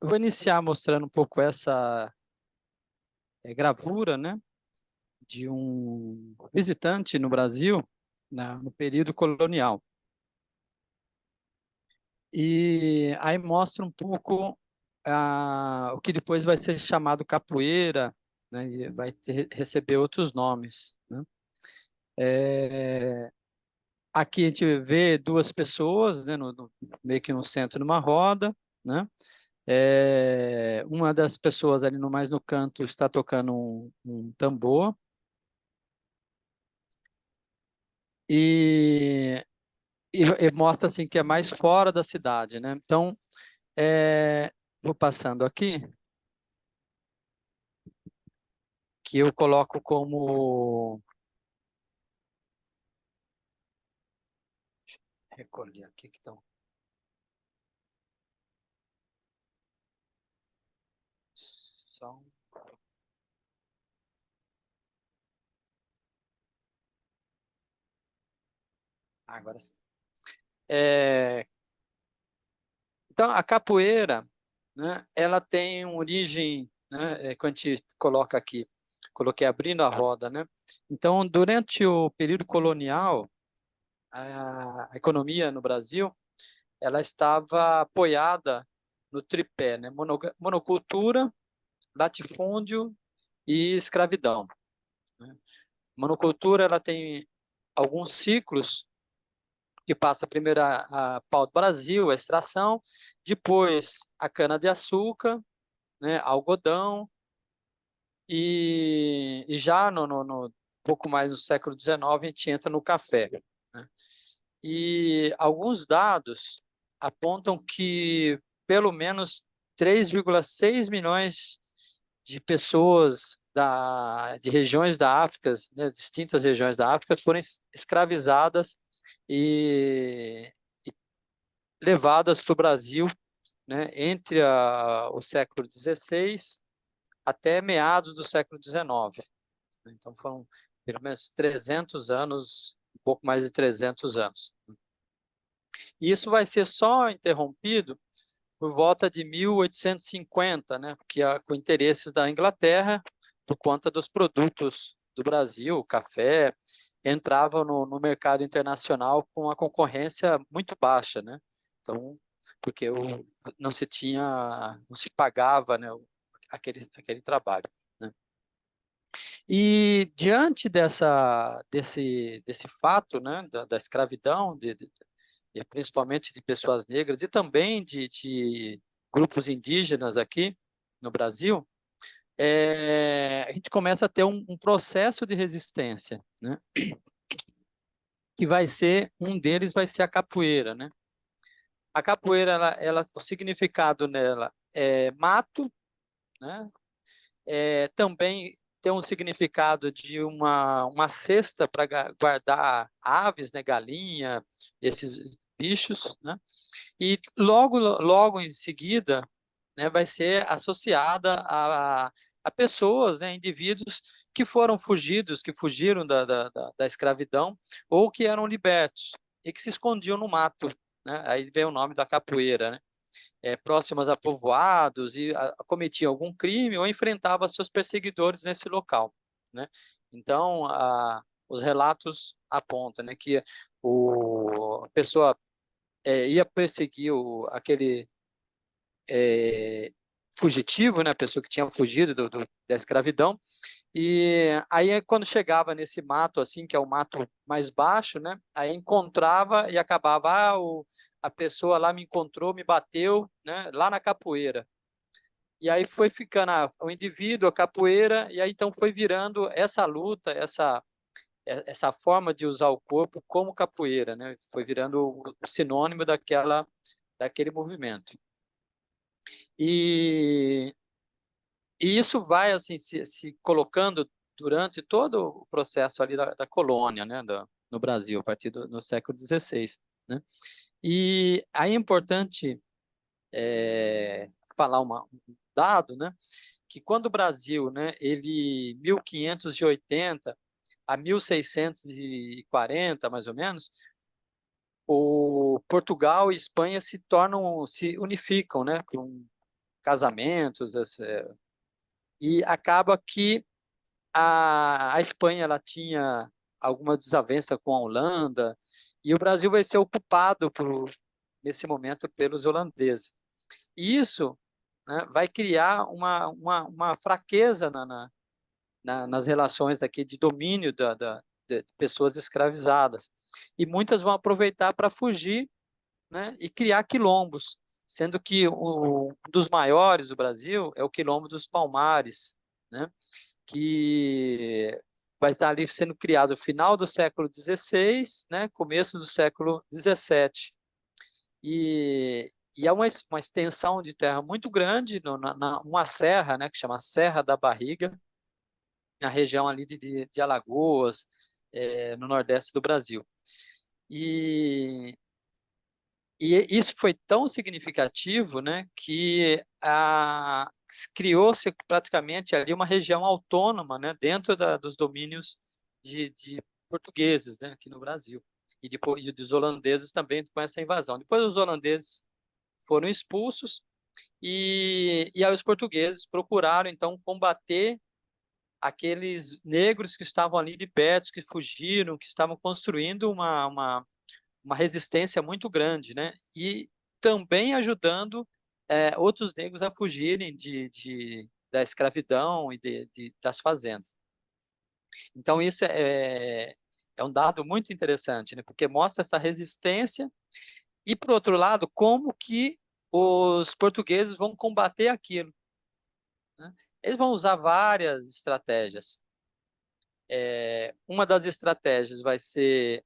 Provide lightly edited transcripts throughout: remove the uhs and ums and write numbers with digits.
Vou iniciar mostrando um pouco essa gravura, né, de um visitante no Brasil, no período colonial. E aí mostra um pouco o que depois vai ser chamado capoeira, né, e vai receber outros nomes, né? Aqui a gente vê duas pessoas, né, meio que no centro, numa roda, né? Uma das pessoas ali mais no canto está tocando um tambor. E, e mostra assim que é mais fora da cidade, né? Então, vou passando aqui, que eu coloco como... Recolher aqui que estão... Som. Agora sim. Então, a capoeira, né, ela tem uma origem, né, quando a gente coloca aqui, coloquei abrindo a roda, né? Então, durante o período colonial, a economia no Brasil, ela estava apoiada no tripé, né? Monocultura, latifúndio e escravidão, né? Monocultura, ela tem alguns ciclos que passa primeiro a pau-brasil, a extração, depois a cana-de-açúcar, né, algodão, e já no pouco mais no século XIX a gente entra no café, né? E alguns dados apontam que pelo menos 3,6 milhões de pessoas de regiões da África, né, distintas regiões da África, foram escravizadas e levadas para o Brasil, né, entre o século XVI até meados do século XIX. Então foram pelo menos 300 anos, um pouco mais de 300 anos. E isso vai ser só interrompido por volta de 1850, né, com interesses da Inglaterra, por conta dos produtos do Brasil, o café, entrava no mercado internacional com a concorrência muito baixa, né? Então, porque não se pagava, né, aquele trabalho, né? E diante desse fato, né, da escravidão, principalmente de pessoas negras e também de grupos indígenas aqui no Brasil, a gente começa a ter um processo de resistência, né? Que um deles vai ser a capoeira, né? A capoeira, o significado nela é mato, né? Também tem um significado de uma cesta para guardar aves, né? Galinha, esses bichos, né? E logo em seguida, né, vai ser associada a pessoas, né, indivíduos que foram que fugiram da escravidão ou que eram libertos e que se escondiam no mato, né? Aí vem o nome da capoeira, né? Próximas a povoados e cometiam algum crime ou enfrentavam seus perseguidores nesse local, né? Então, os relatos apontam, né, que a pessoa ia perseguir aquele fugitivo, né, a pessoa que tinha fugido da escravidão, e aí quando chegava nesse mato, assim, que é o mato mais baixo, né, aí encontrava e acabava, a pessoa lá me encontrou, me bateu, né, lá na capoeira. E aí foi ficando o indivíduo, a capoeira, e aí então foi virando essa luta, essa forma de usar o corpo como capoeira, né? Foi virando o sinônimo daquele movimento. E, e isso vai assim se colocando durante todo o processo ali da colônia, né, no Brasil, a partir no século XVI, né? E aí é importante falar um dado, né, que quando o Brasil, né, ele 1580 a 1640, mais ou menos, o Portugal e Espanha se unificam, né, com casamentos, e acaba que a Espanha ela tinha alguma desavença com a Holanda, e o Brasil vai ser ocupado nesse momento pelos holandeses. E isso, né, vai criar uma fraqueza nas relações aqui de domínio de pessoas escravizadas. E muitas vão aproveitar para fugir, né, e criar quilombos, sendo que um dos maiores do Brasil é o Quilombo dos Palmares, né, que vai estar ali sendo criado no final do século XVI, né, começo do século XVII. E é uma extensão de terra muito grande, uma serra, né, que chama Serra da Barriga, na região ali de Alagoas, no nordeste do Brasil. E, e isso foi tão significativo, né, que criou-se praticamente ali uma região autônoma, né, dentro dos domínios de portugueses, né, aqui no Brasil. E dos holandeses também com essa invasão. Depois os holandeses foram expulsos e aí os portugueses procuraram, então, combater aqueles negros que estavam ali de perto, que fugiram, que estavam construindo uma resistência muito grande, né? E também ajudando outros negros a fugirem da escravidão e das fazendas. Então, isso é um dado muito interessante, né? Porque mostra essa resistência e, por outro lado, como que os portugueses vão combater aquilo, né? Eles vão usar várias estratégias. Uma das estratégias vai ser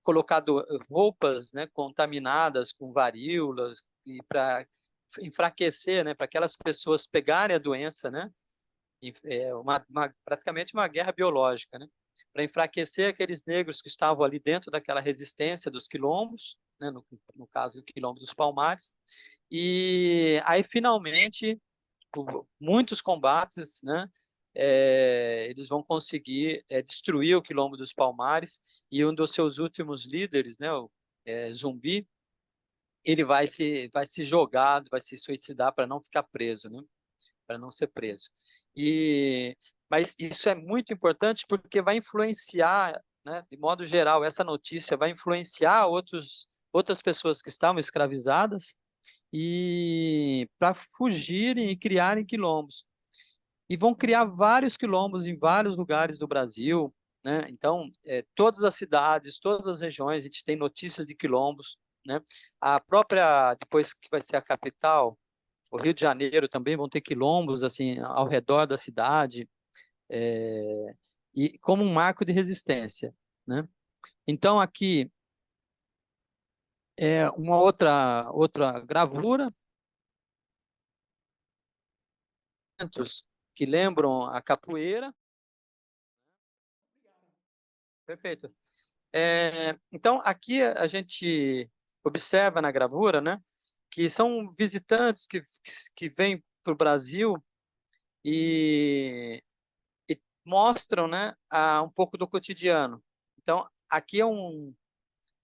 colocado roupas, né, contaminadas com varíolas e para enfraquecer, né, para aquelas pessoas pegarem a doença, né, praticamente uma guerra biológica, né, para enfraquecer aqueles negros que estavam ali dentro daquela resistência dos quilombos, né, no caso do quilombo dos Palmares, e aí finalmente por muitos combates, né, eles vão conseguir destruir o Quilombo dos Palmares, e um dos seus últimos líderes, né, o Zumbi, ele vai se jogar, vai se suicidar para não ficar preso, né, para não ser preso. Mas isso é muito importante porque vai influenciar, né, de modo geral, essa notícia vai influenciar outras pessoas que estavam escravizadas e para fugirem e criarem quilombos. E vão criar vários quilombos em vários lugares do Brasil, né? Então, todas as cidades, todas as regiões, a gente tem notícias de quilombos, né? A própria, depois que vai ser a capital, o Rio de Janeiro também vão ter quilombos assim ao redor da cidade, e como um marco de resistência, né? Então, aqui é uma outra gravura, que lembram a capoeira. Perfeito. Então, aqui a gente observa na gravura, né, que são visitantes que vêm para o Brasil e mostram, né, um pouco do cotidiano. Então, aqui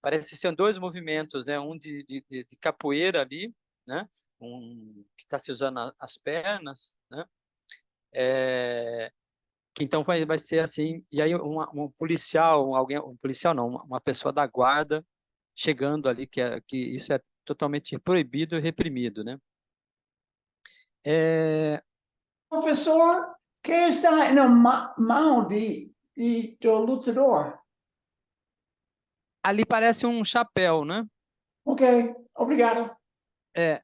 parece ser dois movimentos, né, um de capoeira ali, né, um que está se usando as pernas, né, que então vai ser assim, e aí um policial, um policial não, uma pessoa da guarda chegando ali, que isso é totalmente proibido e reprimido, né? É, Professor, quem está na mão do lutador? ali parece um chapéu, né? Ok, obrigado. É,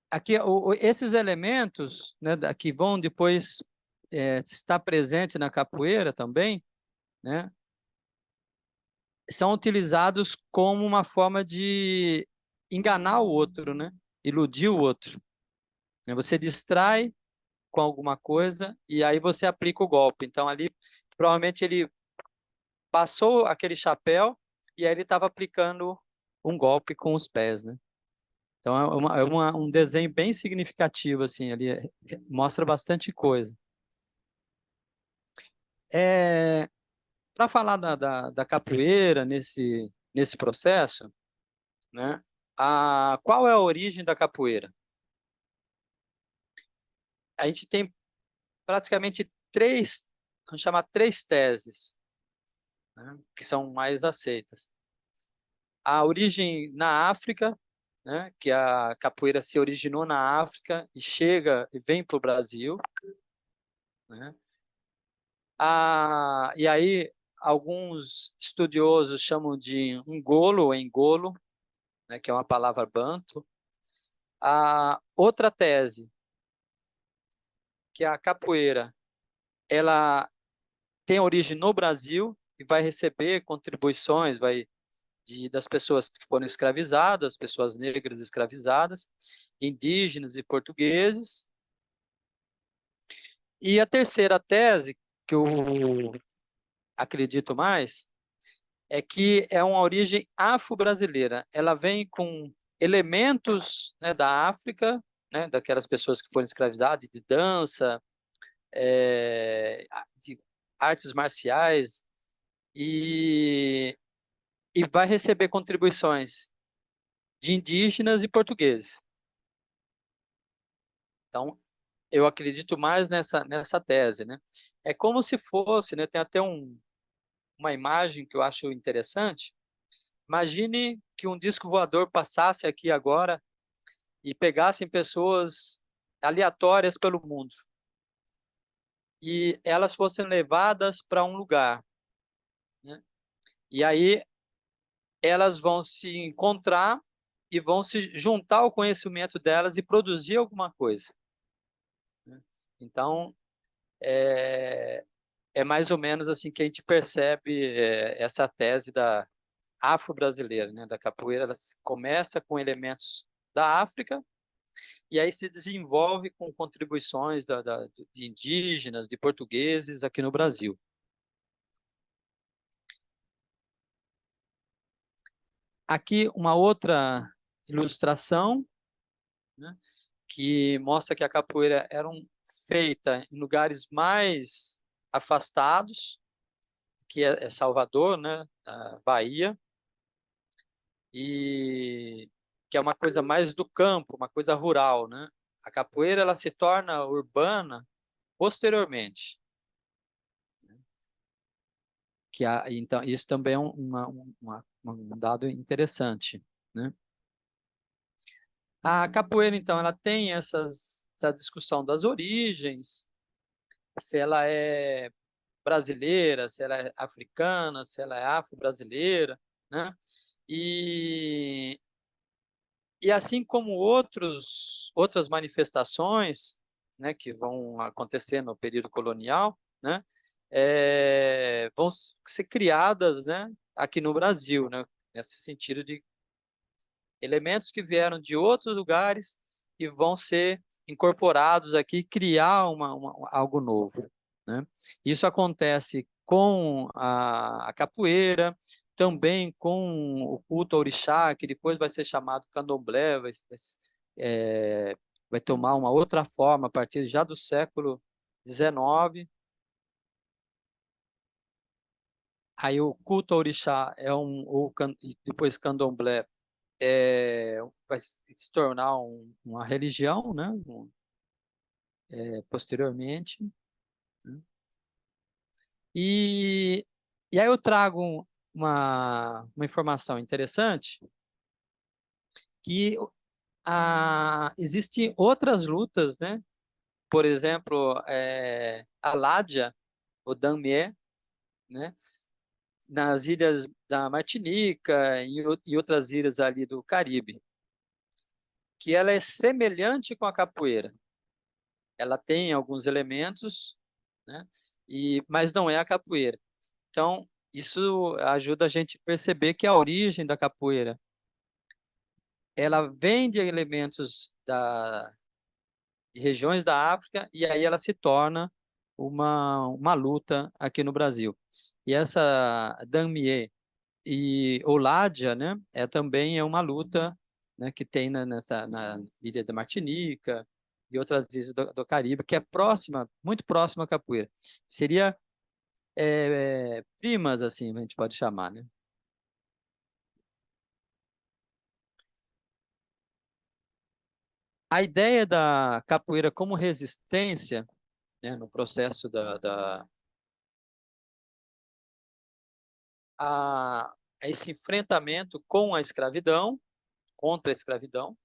aqui, esses elementos, né, que vão depois estar presente na capoeira também, né, são utilizados como uma forma de enganar o outro, né? Iludir o outro. Você distrai com alguma coisa e aí você aplica o golpe. Então ali provavelmente ele passou aquele chapéu e aí ele estava aplicando um golpe com os pés, né? Então um desenho bem significativo assim, ali mostra bastante coisa. Para falar da capoeira nesse processo, né, qual é a origem da capoeira? A gente tem praticamente três, vamos chamar três teses, né, que são mais aceitas. A origem na África, né, que a capoeira se originou na África e chega e vem para o Brasil, né? E aí alguns estudiosos chamam de Ngolo ou Engolo, né, que é uma palavra banto. A outra tese, que a capoeira, ela tem origem no Brasil e vai receber contribuições, das pessoas que foram escravizadas, pessoas negras escravizadas, indígenas e portugueses. E a terceira tese, que eu acredito mais, é que é uma origem afro-brasileira. Ela vem com elementos, né, da África, né, daquelas pessoas que foram escravizadas, de dança, de artes marciais, e vai receber contribuições de indígenas e portugueses. Então, eu acredito mais nessa tese, né? É como se fosse, né? Tem até uma imagem que eu acho interessante. Imagine que um disco voador passasse aqui agora e pegassem pessoas aleatórias pelo mundo e elas fossem levadas para um lugar, né? E aí elas vão se encontrar e vão se juntar ao conhecimento delas e produzir alguma coisa, né? Então, é mais ou menos assim que a gente percebe essa tese da afro-brasileira, né? Da capoeira. Ela começa com elementos da África e aí se desenvolve com contribuições de indígenas, de portugueses aqui no Brasil. Aqui uma outra ilustração, né, que mostra que a capoeira era feita em lugares mais afastados, que é Salvador, né, a Bahia, e que é uma coisa mais do campo, uma coisa rural, né? A capoeira ela se torna urbana posteriormente. Então, isso também é um dado interessante, né? A capoeira, então, ela tem essa discussão das origens, se ela é brasileira, se ela é africana, se ela é afro-brasileira, né? E, e assim como outras manifestações, né, que vão acontecer no período colonial, né, vão ser criadas, né, aqui no Brasil, né, nesse sentido de elementos que vieram de outros lugares e vão ser incorporados aqui e criar algo novo, né? Isso acontece com a capoeira, também com o culto ao orixá, que depois vai ser chamado candomblé, vai tomar uma outra forma a partir já do século XIX. Aí o culto ao orixá depois candomblé vai se tornar uma religião, né? Posteriormente. Né? E aí eu trago uma informação interessante, que existem outras lutas, né? Por exemplo, a Ládia, o Damier, né? Nas ilhas da Martinica e outras ilhas ali do Caribe, que ela é semelhante com a capoeira. Ela tem alguns elementos, né? Mas não é a capoeira. Então, isso ajuda a gente a perceber que a origem da capoeira, ela vem de elementos de regiões da África e aí ela se torna uma luta aqui no Brasil. E essa Damier e Oládia, né, também é uma luta, né, que tem na ilha da Martinica e outras ilhas do Caribe, que é muito próxima à capoeira. Seria primas, assim, a gente pode chamar, né? A ideia da capoeira como resistência, né, no processo a esse enfrentamento com a escravidão, contra a escravidão,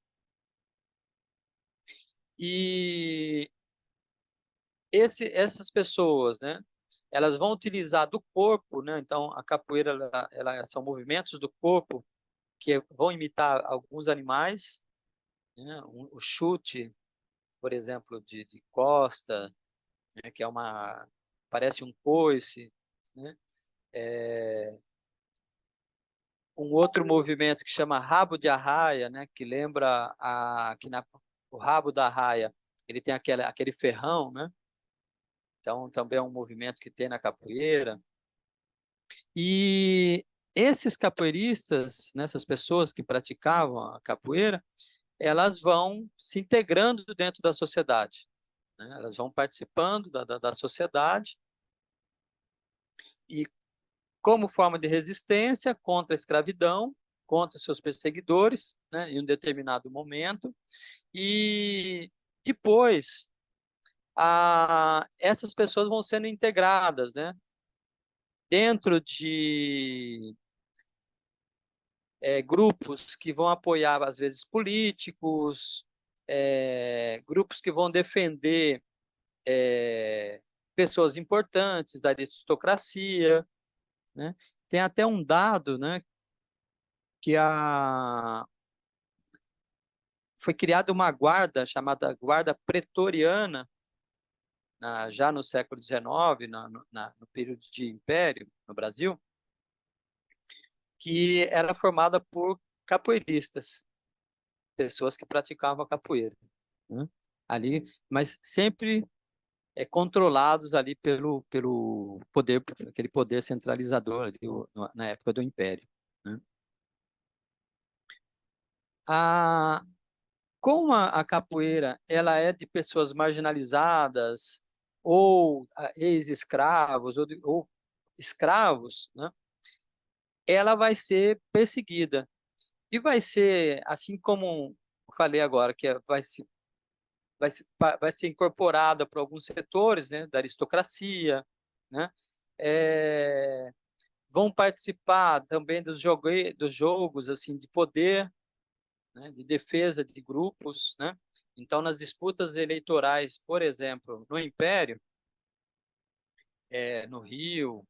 e essas pessoas, né, elas vão utilizar do corpo, né, então a capoeira ela são movimentos do corpo que vão imitar alguns animais, né, o chute, por exemplo, de costa, né, que é parece um coice, né? Um outro movimento que chama rabo de arraia, né, que lembra o rabo da arraia, ele tem aquele ferrão, né? Então também é um movimento que tem na capoeira. E esses capoeiristas, né, essas pessoas que praticavam a capoeira, elas vão se integrando dentro da sociedade, né? Elas vão participando da sociedade e como forma de resistência contra a escravidão, contra seus perseguidores, né, em um determinado momento, e depois essas pessoas vão sendo integradas, né, dentro de grupos que vão apoiar, às vezes, políticos, grupos que vão defender pessoas importantes da aristocracia, né? Tem até um dado, né, que foi criada uma guarda chamada Guarda Pretoriana, já no século XIX, no período de Império, no Brasil, que era formada por capoeiristas, pessoas que praticavam a capoeira, né? Ali, mas sempre controlados ali pelo poder, aquele poder centralizador ali, na época do Império, né? A, Como a capoeira ela é de pessoas marginalizadas ou ex-escravos ou escravos, né? Ela vai ser perseguida e vai ser assim como eu falei agora que vai ser incorporada por alguns setores, né, da aristocracia, né? É, vão participar também dos jogos assim de poder, né, de defesa de grupos, né? Então, nas disputas eleitorais, por exemplo, no Império, no Rio,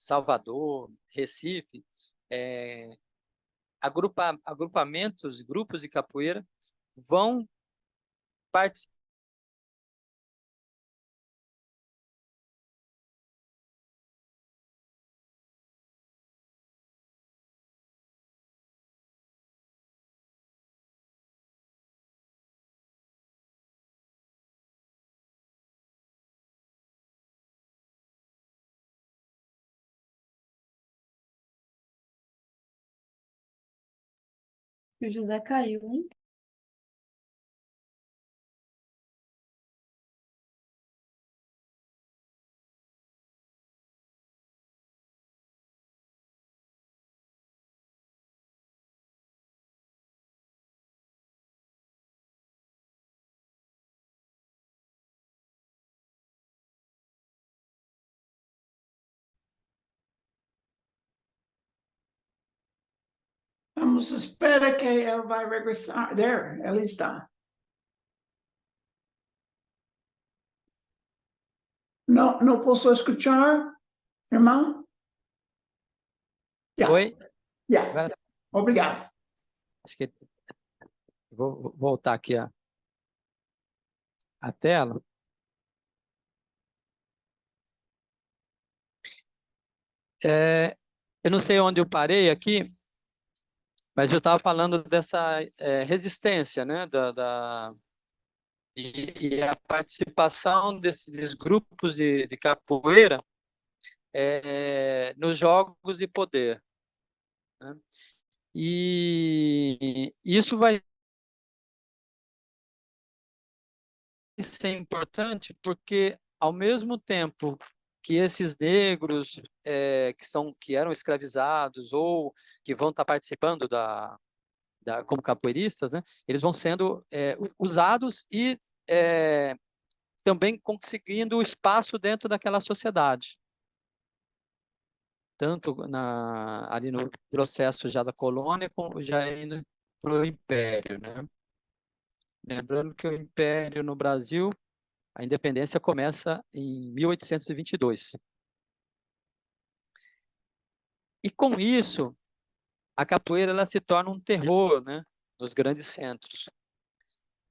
Salvador, Recife, agrupamentos, grupos de capoeira vão participar. O José caiu, hein? Vamos esperar que ela vai regressar. There, ela está. Não, não posso escutar, irmão? Yeah, Oi? yeah. Agora, Obrigado. acho que vou voltar aqui a tela. Eu não sei onde eu parei aqui, mas eu estava falando dessa resistência, né, e a participação desses grupos de capoeira nos jogos de poder, né? E isso vai ser importante porque, ao mesmo tempo que esses negros que eram escravizados ou que vão estar participando como capoeiristas, né, eles vão sendo usados e também conseguindo espaço dentro daquela sociedade. Tanto ali no processo já da colônia, como já indo para o Império, né? Lembrando que o Império no Brasil, a independência começa em 1822. E com isso, a capoeira ela se torna um terror, né, nos grandes centros.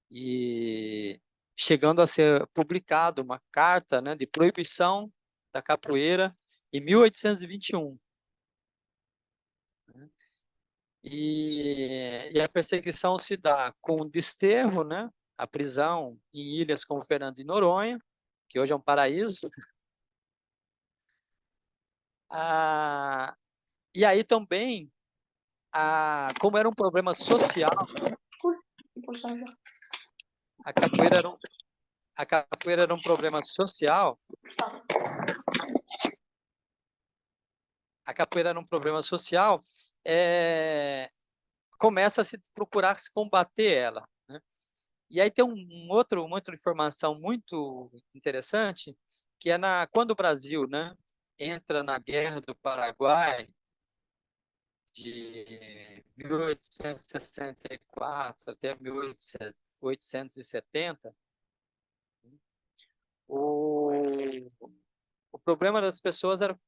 E chegando a ser publicado uma carta, né, de proibição da capoeira em 1821. E a perseguição se dá com o desterro, né, a prisão em ilhas como Fernando de Noronha, que hoje é um paraíso. E aí também, como era um problema social, a capoeira era um problema social. A capoeira era um problema social. Começa a se procurar se combater ela, né? E aí tem uma outra informação muito interessante, que é quando o Brasil, né, entra na Guerra do Paraguai, de 1864 até 1870, o, o problema das pessoas era,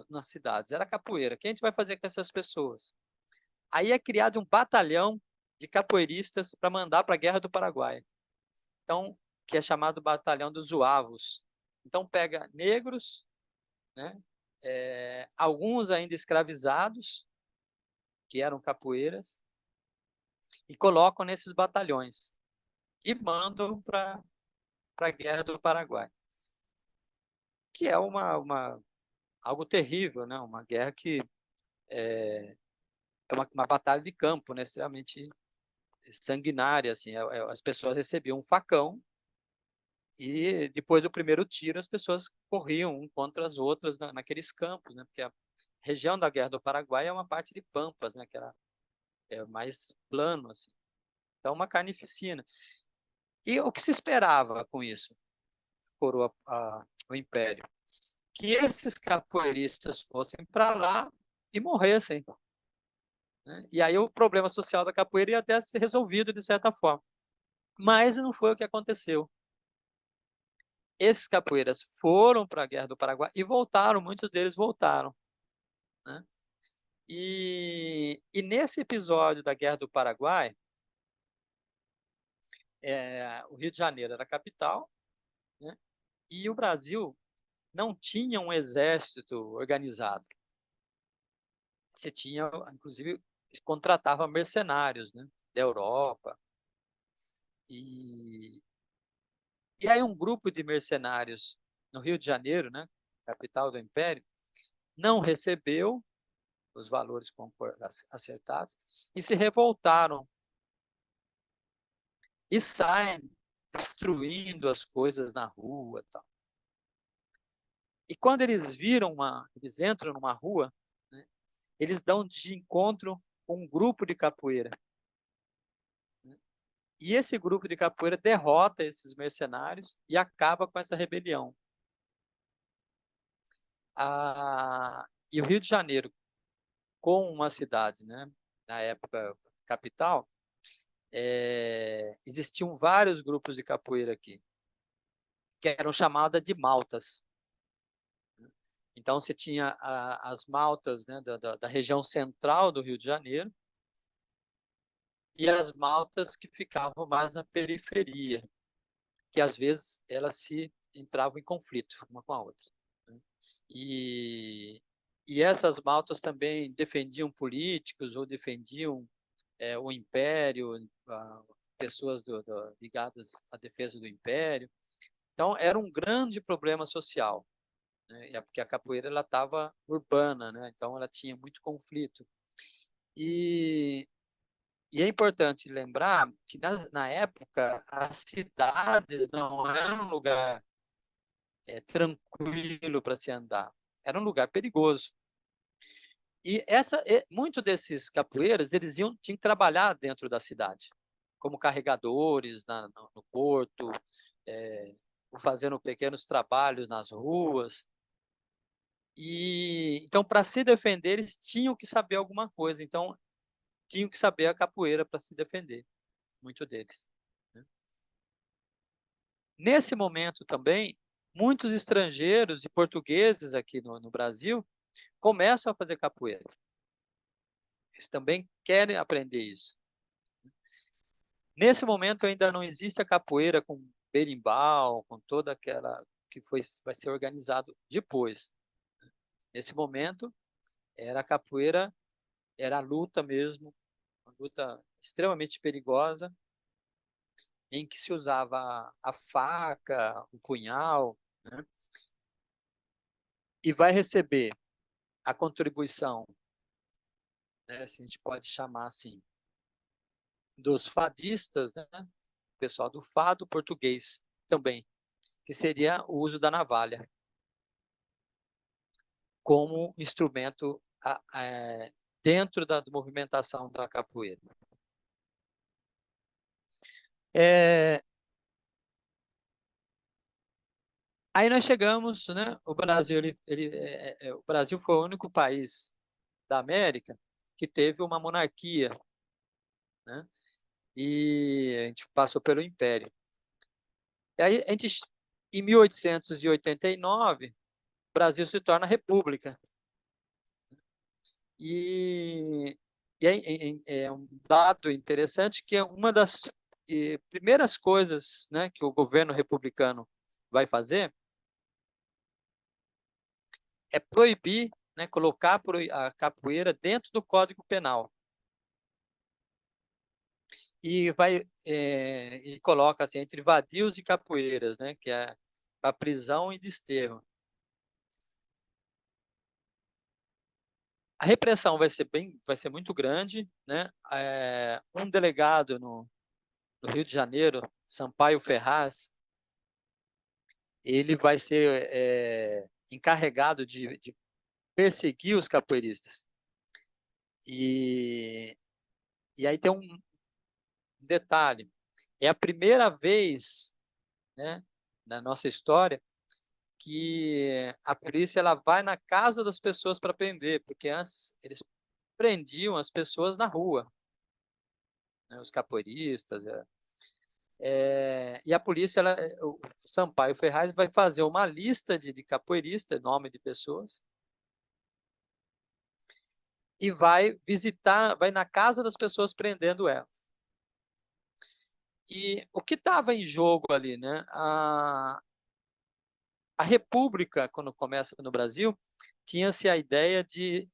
nas cidades era a capoeira. O que a gente vai fazer com essas pessoas? Aí é criado um batalhão de capoeiristas para mandar para a Guerra do Paraguai. Então, que é chamado Batalhão dos Zuavos. Então, pega negros, né, alguns ainda escravizados, que eram capoeiras, e colocam nesses batalhões e mandam para a Guerra do Paraguai, que é algo terrível, né? Uma guerra que é uma batalha de campo, né? Extremamente sanguinária, assim. As pessoas recebiam um facão e depois do primeiro tiro as pessoas corriam um contra as outras naqueles campos, né? Porque a região da Guerra do Paraguai é uma parte de pampas, né? Que é mais plano, assim. Então, uma carnificina. E o que se esperava com isso, coroa o Império? Que esses capoeiristas fossem para lá e morressem, né? E aí o problema social da capoeira ia até ser resolvido de certa forma. Mas não foi o que aconteceu. Esses capoeiras foram para a Guerra do Paraguai e voltaram, muitos deles voltaram, né? E nesse episódio da Guerra do Paraguai, o Rio de Janeiro era a capital, né? E o Brasil não tinha um exército organizado. Você tinha, inclusive, contratava mercenários, né, da Europa. E aí um grupo de mercenários no Rio de Janeiro, né, capital do Império, não recebeu os valores acertados e se revoltaram e saem destruindo as coisas na rua, tal. E quando eles eles entram numa rua, né, eles dão de encontro com um grupo de capoeira. E esse grupo de capoeira derrota esses mercenários e acaba com essa rebelião. E o Rio de Janeiro, com uma cidade, né, na época capital, existiam vários grupos de capoeira aqui, que eram chamadas de maltas. Então, você tinha as maltas, né, da região central do Rio de Janeiro e as maltas que ficavam mais na periferia, que às vezes elas se entravam em conflito uma com a outra, né? E essas maltas também defendiam políticos ou defendiam o império, pessoas ligadas à defesa do império. Então, era um grande problema social, né? Porque a capoeira ela estava urbana, né? Então ela tinha muito conflito. E é importante lembrar que na época as cidades não eram um lugar tranquilo para se andar, era um lugar perigoso. muitos desses capoeiras, eles tinham que trabalhar dentro da cidade, como carregadores no porto, fazendo pequenos trabalhos nas ruas. E então, para se defender, eles tinham que saber alguma coisa. Então, tinham que saber a capoeira para se defender, muitos deles, né? Nesse momento também, muitos estrangeiros e portugueses aqui no Brasil começam a fazer capoeira. Eles também querem aprender isso. Nesse momento ainda não existe a capoeira com berimbau, com toda aquela que vai ser organizado depois. Nesse momento, era a capoeira, era a luta mesmo, uma luta extremamente perigosa, em que se usava a faca, o punhal, né? E vai receber a contribuição, né, se a gente pode chamar assim, dos fadistas, né? O pessoal do fado português também, que seria o uso da navalha como instrumento dentro da movimentação da capoeira. Aí nós chegamos, né? O Brasil, o Brasil foi o único país da América que teve uma monarquia, né? E a gente passou pelo Império. E aí, em 1889, o Brasil se torna república. E é um dado interessante que é uma das primeiras coisas, né, que o governo republicano vai fazer é proibir, né, colocar a capoeira dentro do Código Penal. E coloca assim, entre vadios e capoeiras, né, que é a prisão e desterro. A repressão vai ser muito grande, né? Um delegado no Rio de Janeiro, Sampaio Ferraz, ele vai ser encarregado de perseguir os capoeiristas. E aí tem um detalhe: é a primeira vez, né, na nossa história que a polícia ela vai na casa das pessoas para prender, porque antes eles prendiam as pessoas na rua, né, os capoeiristas. E a polícia, o Sampaio Ferraz vai fazer uma lista de capoeiristas, nome de pessoas, e vai visitar, vai na casa das pessoas prendendo elas. E o que estava em jogo ali, né? A República, quando começa no Brasil, tinha-se a ideia de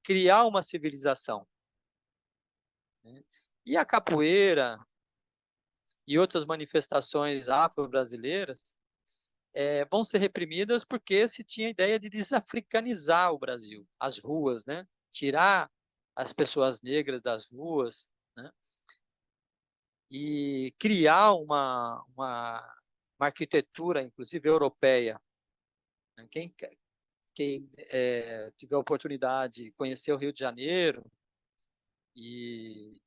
criar uma civilização, né? E a capoeira e outras manifestações afro-brasileiras vão ser reprimidas porque se tinha a ideia de desafricanizar o Brasil, as ruas, né? Tirar as pessoas negras das ruas, né? E criar uma arquitetura, inclusive europeia. Quem tiver a oportunidade de conhecer o Rio de Janeiro e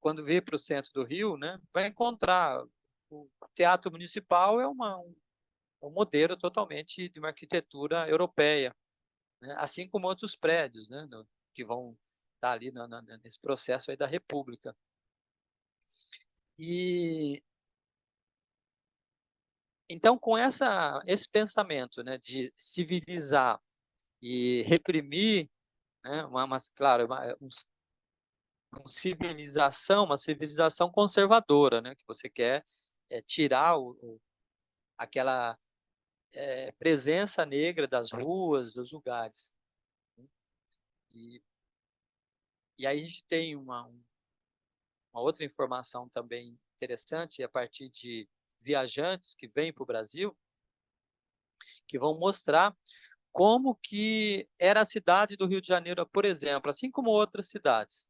quando vir para o centro do Rio, né, vai encontrar o Teatro Municipal um modelo totalmente de uma arquitetura europeia, né, assim como outros prédios, né, que vão estar ali nesse processo aí da República. E então, com esse pensamento, né, de civilizar e reprimir, né, claro, uma civilização conservadora, né, que você quer tirar aquela presença negra das ruas, dos lugares. E, e aí a gente tem uma outra informação também interessante, a partir de viajantes que vêm para o Brasil, que vão mostrar como que era a cidade do Rio de Janeiro, por exemplo, assim como outras cidades.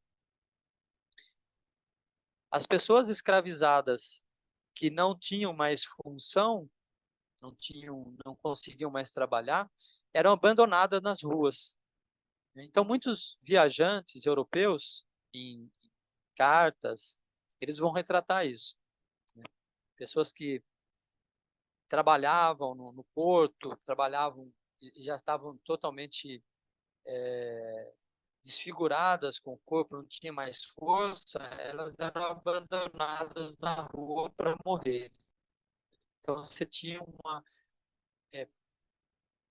As pessoas escravizadas que não tinham mais função, não conseguiam mais trabalhar, eram abandonadas nas ruas. Então, muitos viajantes europeus, em cartas, eles vão retratar isso, né? Pessoas que trabalhavam no porto, trabalhavam e já estavam totalmente desfiguradas, com o corpo não tinha mais força, elas eram abandonadas na rua para morrer. Então, você tinha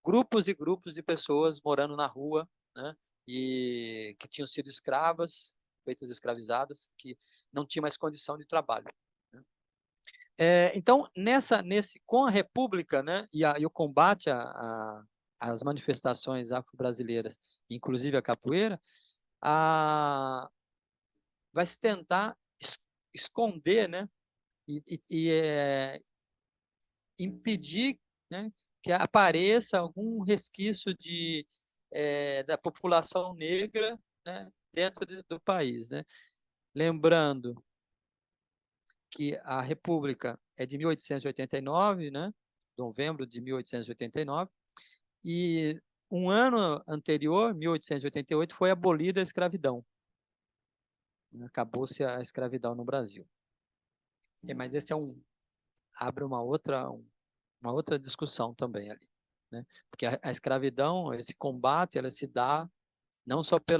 grupos e grupos de pessoas morando na rua, né? E que tinham sido escravas, feitas escravizadas, que não tinham mais condição de trabalho, né? Então, com a República, né, e o combate às manifestações afro-brasileiras, inclusive a capoeira, vai se tentar esconder, né, e impedir, né, que apareça algum resquício da população negra, né, dentro do país, né? Lembrando que a República é de 1889, né? Novembro de 1889, e um ano anterior, 1888, foi abolida a escravidão. Acabou-se a escravidão no Brasil. Mas esse abre uma outra discussão também ali, né? Porque a escravidão, esse combate, ela se dá não só por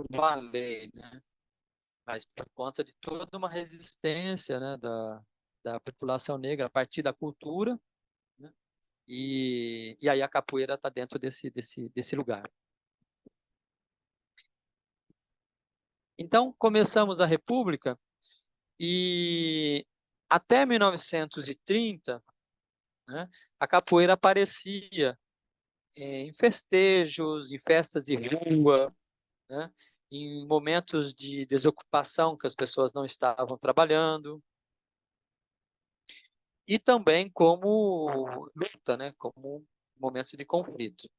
uma lei, né? Mas por conta de toda uma resistência, né, da população negra a partir da cultura, né? E aí a capoeira está dentro desse lugar. Então, começamos a República e até 1930, né, a capoeira aparecia em festejos, em festas de rua, né, em momentos de desocupação que as pessoas não estavam trabalhando, e também como luta, né, como momentos de conflito.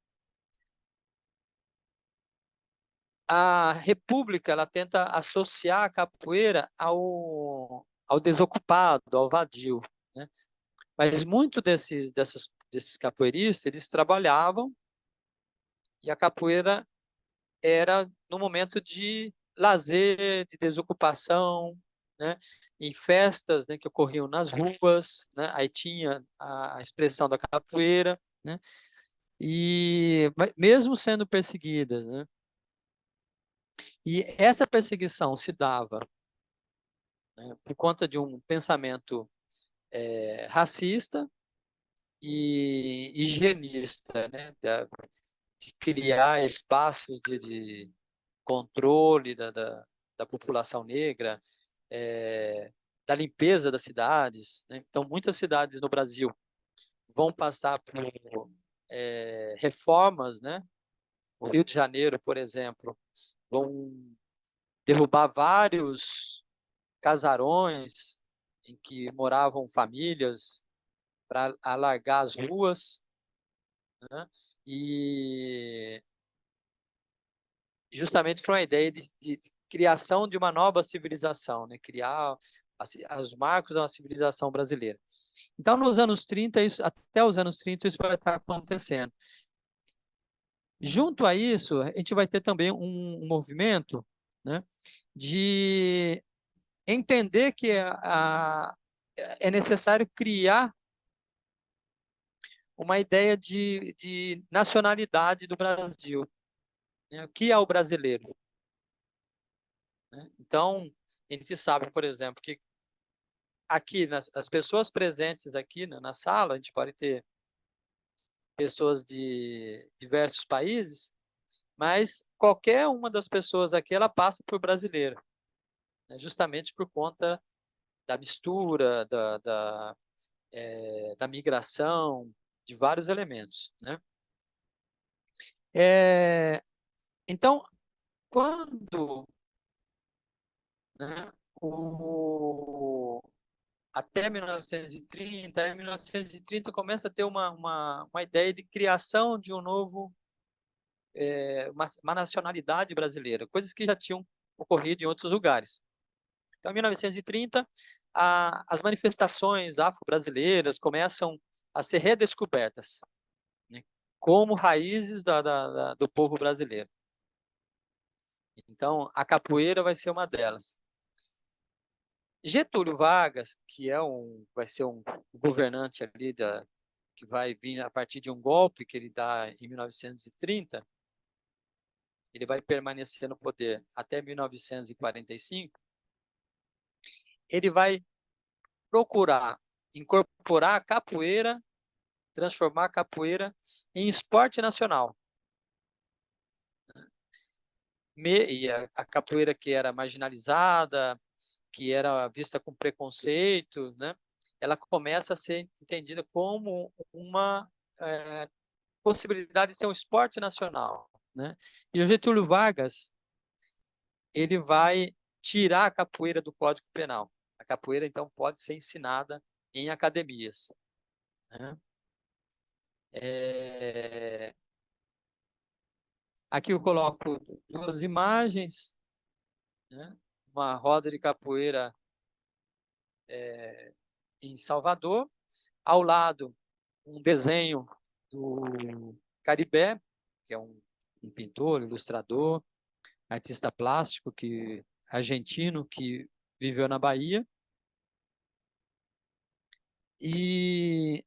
A República, ela tenta associar a capoeira ao desocupado, ao vadio, né? Mas muito desses capoeiristas, eles trabalhavam, e a capoeira era no momento de lazer, de desocupação, né? Em festas, né, que ocorriam nas ruas, né? Aí tinha a expressão da capoeira, né? E mesmo sendo perseguidas, né? E essa perseguição se dava, né, por conta de um pensamento racista e higienista, né? De criar espaços de controle da população negra, da limpeza das cidades, né? Então, muitas cidades no Brasil vão passar por reformas, né? O Rio de Janeiro, por exemplo, vão derrubar vários casarões em que moravam famílias para alargar as ruas, né? E justamente para uma ideia de criação de uma nova civilização, né? Criar os marcos da civilização brasileira. Então, nos anos 30, até os anos 30, isso vai estar acontecendo. Junto a isso, a gente vai ter também um movimento, né, de entender que é necessário criar uma ideia de nacionalidade do Brasil, né? O que é o brasileiro, né? Então, a gente sabe, por exemplo, que aqui, as pessoas presentes aqui, né, na sala, a gente pode ter pessoas de diversos países, mas qualquer uma das pessoas aqui, ela passa por brasileiro, né? Justamente por conta da mistura, da migração, de vários elementos, né? Então, quando, né, até 1930, em 1930 começa a ter uma ideia de criação de um novo, uma nacionalidade brasileira, coisas que já tinham ocorrido em outros lugares. Então, em 1930, as manifestações afro-brasileiras começam a ser redescobertas, né? como raízes do povo brasileiro. Então, a capoeira vai ser uma delas. Getúlio Vargas, que vai ser um governante ali que vai vir a partir de um golpe que ele dá em 1930, ele vai permanecer no poder até 1945, ele vai procurar incorporar a capoeira, transformar a capoeira em esporte nacional. E a capoeira que era marginalizada, que era vista com preconceito, né? Ela começa a ser entendida como uma possibilidade de ser um esporte nacional, né? E o Getúlio Vargas, ele vai tirar a capoeira do Código Penal. A capoeira, então, pode ser ensinada em academias, né? Aqui eu coloco duas imagens, né? Uma roda de capoeira em Salvador, ao lado um desenho do Caribé, que é um pintor, ilustrador, artista plástico argentino que viveu na Bahia. E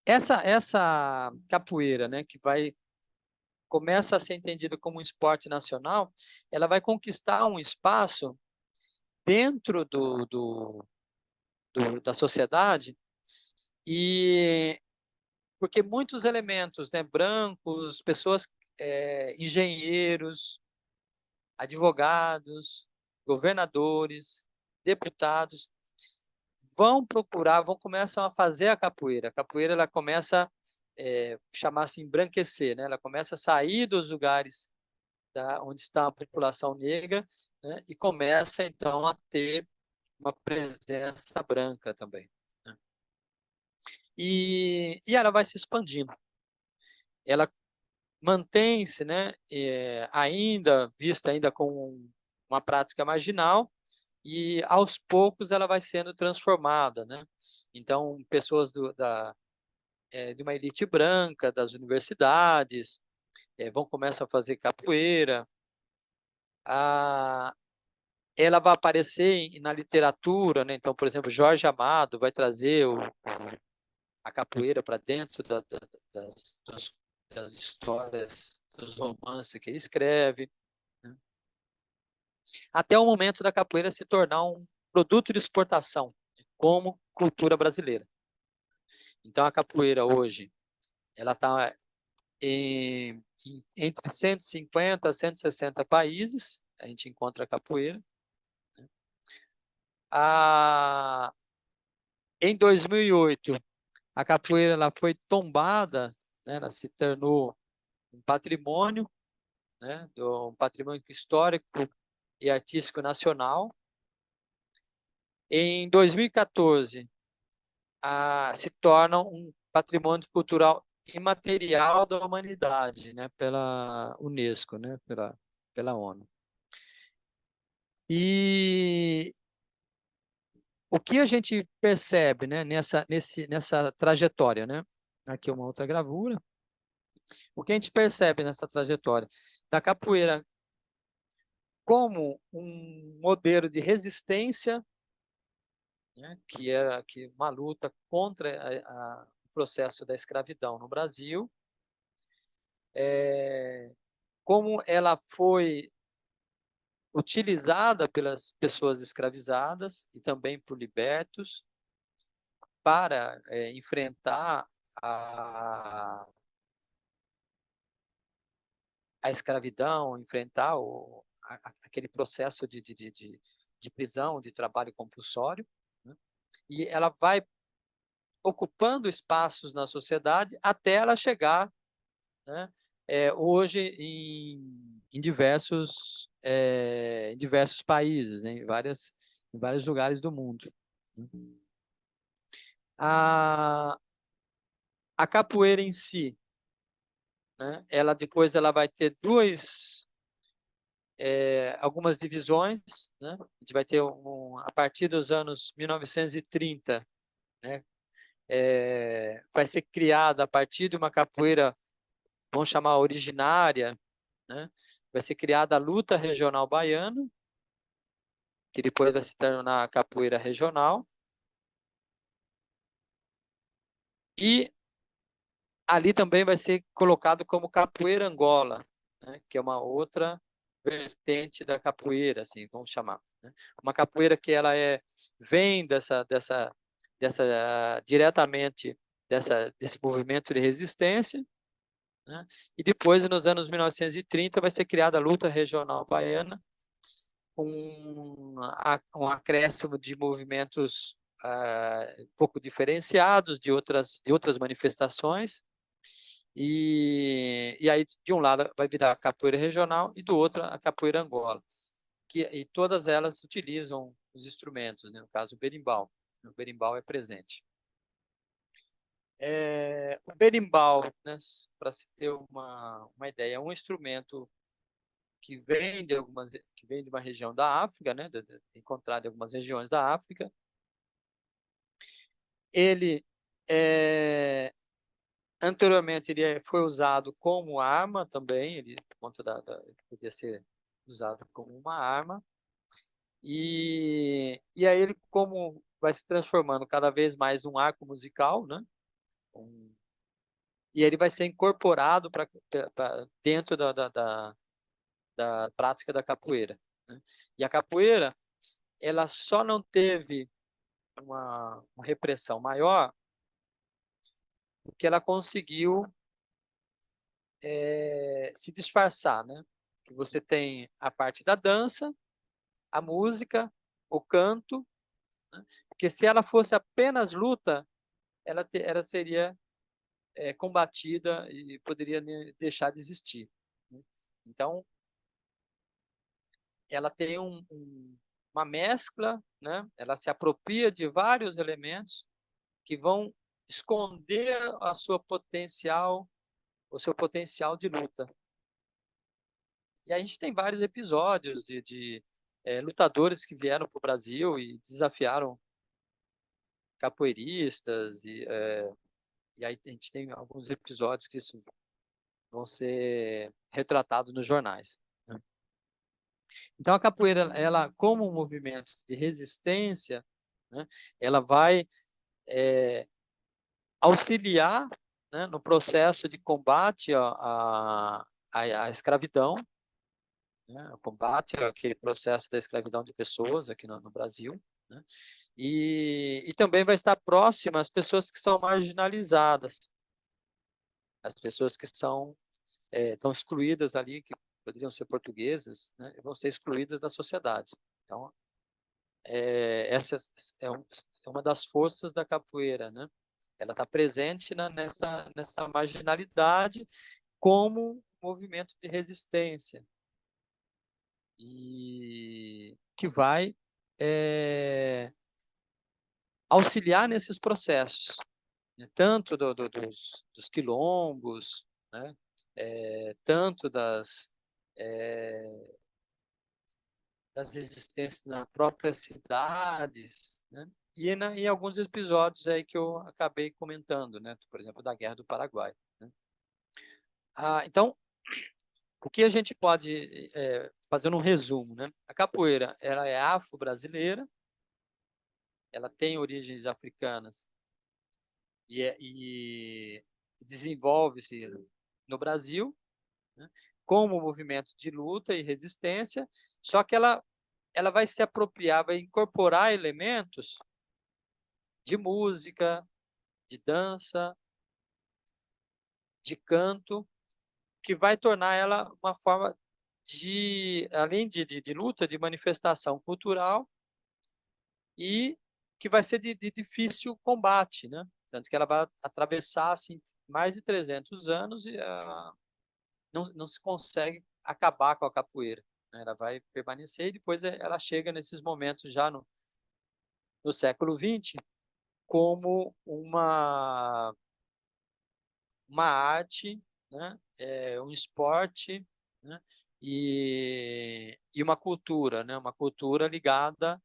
essa capoeira, né, que começa a ser entendida como um esporte nacional, ela vai conquistar um espaço dentro da sociedade, e porque muitos elementos, né, brancos, pessoas, engenheiros, advogados, governadores, deputados, começam a fazer a capoeira. A capoeira, ela começa a chamar-se embranquecer, né? Ela começa a sair dos lugares onde está a população negra, né? E começa, então, a ter uma presença branca também, né? E ela vai se expandindo. Ela mantém-se, né, vista ainda como uma prática marginal, e aos poucos ela vai sendo transformada, né? Então, pessoas de uma elite branca, das universidades, começar a fazer capoeira. Ela vai aparecer na literatura, né? Então, por exemplo, Jorge Amado vai trazer a capoeira para dentro das histórias, dos romances que ele escreve, né? Até o momento da capoeira se tornar um produto de exportação, como cultura brasileira. Então, a capoeira hoje, ela está entre 150 a 160 países, a gente encontra a capoeira. Em 2008, a capoeira ela foi tombada, né, ela se tornou um patrimônio, né, um patrimônio histórico e artístico nacional. Em 2014, se torna um patrimônio cultural imaterial da humanidade, né, pela Unesco, né, pela ONU. E o que a gente percebe, né, nessa trajetória, né? Aqui uma outra gravura. O que a gente percebe nessa trajetória da capoeira como um modelo de resistência, né, que era uma luta contra o processo da escravidão no Brasil, como ela foi utilizada pelas pessoas escravizadas e também por libertos para enfrentar a escravidão, enfrentar aquele processo de prisão, de trabalho compulsório, né? E ela vai ocupando espaços na sociedade até ela chegar, né, hoje em diversos países, né, em vários lugares do mundo. A capoeira em si, né, depois ela vai ter algumas divisões, né? A gente vai ter a partir dos anos 1930, né? Vai ser criada a partir de uma capoeira vamos chamar originária, né? Vai ser criada a luta regional baiana, que depois vai se tornar a capoeira regional. E ali também vai ser colocado como capoeira Angola, né? Que é uma outra vertente da capoeira, assim, vamos chamar, né? Uma capoeira que ela vem diretamente desse movimento de resistência, né? E depois, nos anos 1930, vai ser criada a luta regional baiana, com um acréscimo de movimentos um pouco diferenciados de outras manifestações, e aí de um lado vai virar a capoeira regional e do outro a capoeira Angola, e todas elas utilizam os instrumentos, né? No caso o berimbau é presente. O berimbau, né, para se ter uma ideia, é um instrumento que vem de uma região da África, né, encontrado em algumas regiões da África. Ele anteriormente ele foi usado como arma também, ele por conta podia ser usado como uma arma. E aí ele como vai se transformando cada vez mais num arco musical, né? E ele vai ser incorporado para dentro da prática da capoeira, né? E a capoeira, ela só não teve uma repressão maior porque ela conseguiu se disfarçar, né? Que você tem a parte da dança, a música, o canto, né? Porque se ela fosse apenas luta, ela seria combatida e poderia deixar de existir, né? Então, ela tem uma mescla, né? Ela se apropria de vários elementos que vão esconder o seu potencial de luta. E a gente tem vários episódios de lutadores que vieram para o Brasil e desafiaram capoeiristas, e aí a gente tem alguns episódios que isso vão ser retratados nos jornais, né? Então a capoeira, ela como um movimento de resistência, né, ela vai auxiliar, né, no processo de combate à escravidão, né, o combate àquele processo da escravidão de pessoas aqui no Brasil, né, e também vai estar próxima às pessoas que são marginalizadas, as pessoas que estão excluídas ali, que poderiam ser portuguesas, né, vão ser excluídas da sociedade. Então, essa é uma das forças da capoeira, né? Ela está presente nessa marginalidade como movimento de resistência e que vai auxiliar nesses processos, né? Tanto dos quilombos, né? Tanto das existências nas próprias cidades, né? E em alguns episódios aí que eu acabei comentando, né? Por exemplo, da Guerra do Paraguai, né? Então, o que a gente pode fazer um resumo, né? A capoeira, ela é afro-brasileira, ela tem origens africanas e desenvolve-se no Brasil, né, como um movimento de luta e resistência, só que ela vai se apropriar, vai incorporar elementos de música, de dança, de canto, que vai tornar ela uma forma além de luta, de manifestação cultural, e que vai ser de difícil combate, né? Tanto que ela vai atravessar assim, mais de 300 anos e não se consegue acabar com a capoeira, né? Ela vai permanecer e depois ela chega nesses momentos já no século XX como uma arte, né? Um esporte, né? E uma cultura, né? Uma cultura ligada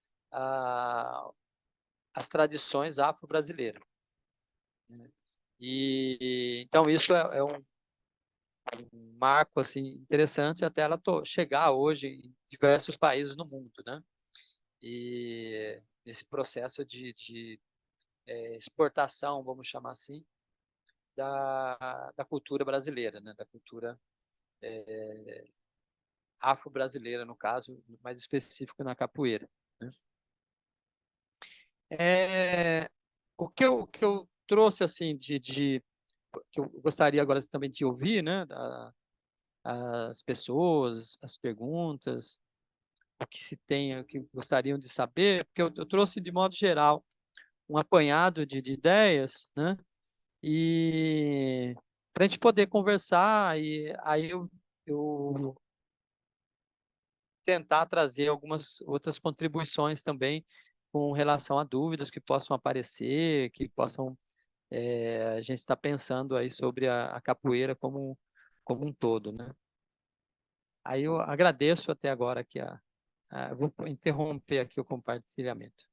às tradições afro-brasileiras, né? E então isso um marco assim interessante até ela chegar hoje em diversos países no mundo, né? E nesse processo de exportação, vamos chamar assim, da cultura brasileira, né? Da cultura afro-brasileira, no caso, mais específico na capoeira, né? O que eu trouxe assim que eu gostaria agora também de ouvir, né? As pessoas, as perguntas, o que se tem, o que gostariam de saber, porque eu trouxe de modo geral um apanhado de ideias, né? E para a gente poder conversar, e aí eu tentar trazer algumas outras contribuições também com relação a dúvidas que possam aparecer, que possam, a gente está pensando aí sobre a capoeira como um todo, né? Aí eu agradeço até agora aqui vou interromper aqui o compartilhamento.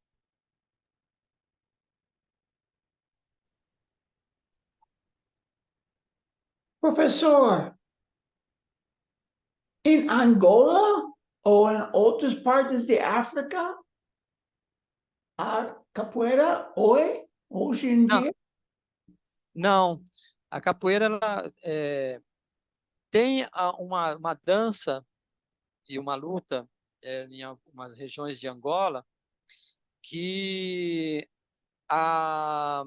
Professor, em Angola ou em outras partes de África, a capoeira hoje em Não, dia? não, a capoeira ela, tem uma dança e uma luta em algumas regiões de Angola que a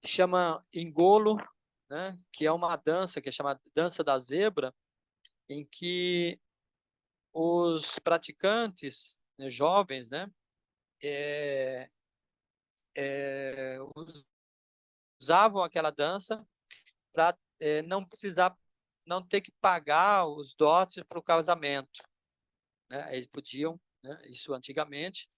chama engolo, né? Que é uma dança que é chamada dança da zebra, em que os praticantes, né, jovens, né, é, é, usavam aquela dança para não precisar, não ter que pagar os dotes para o casamento, né? Eles podiam, né, isso antigamente,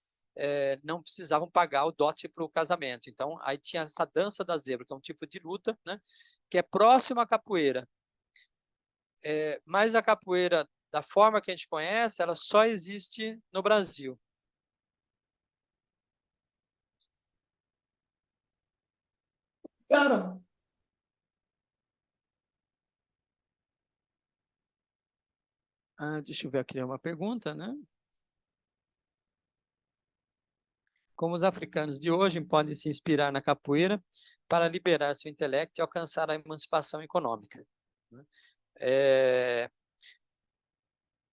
não precisavam pagar o dote para o casamento. Então, aí tinha essa dança da zebra, que é um tipo de luta, né, que é próximo à capoeira. Mas a capoeira, da forma que a gente conhece, ela só existe no Brasil. Claro. Deixa eu ver aqui uma pergunta, né? Como os africanos de hoje podem se inspirar na capoeira para liberar seu intelecto e alcançar a emancipação econômica, né?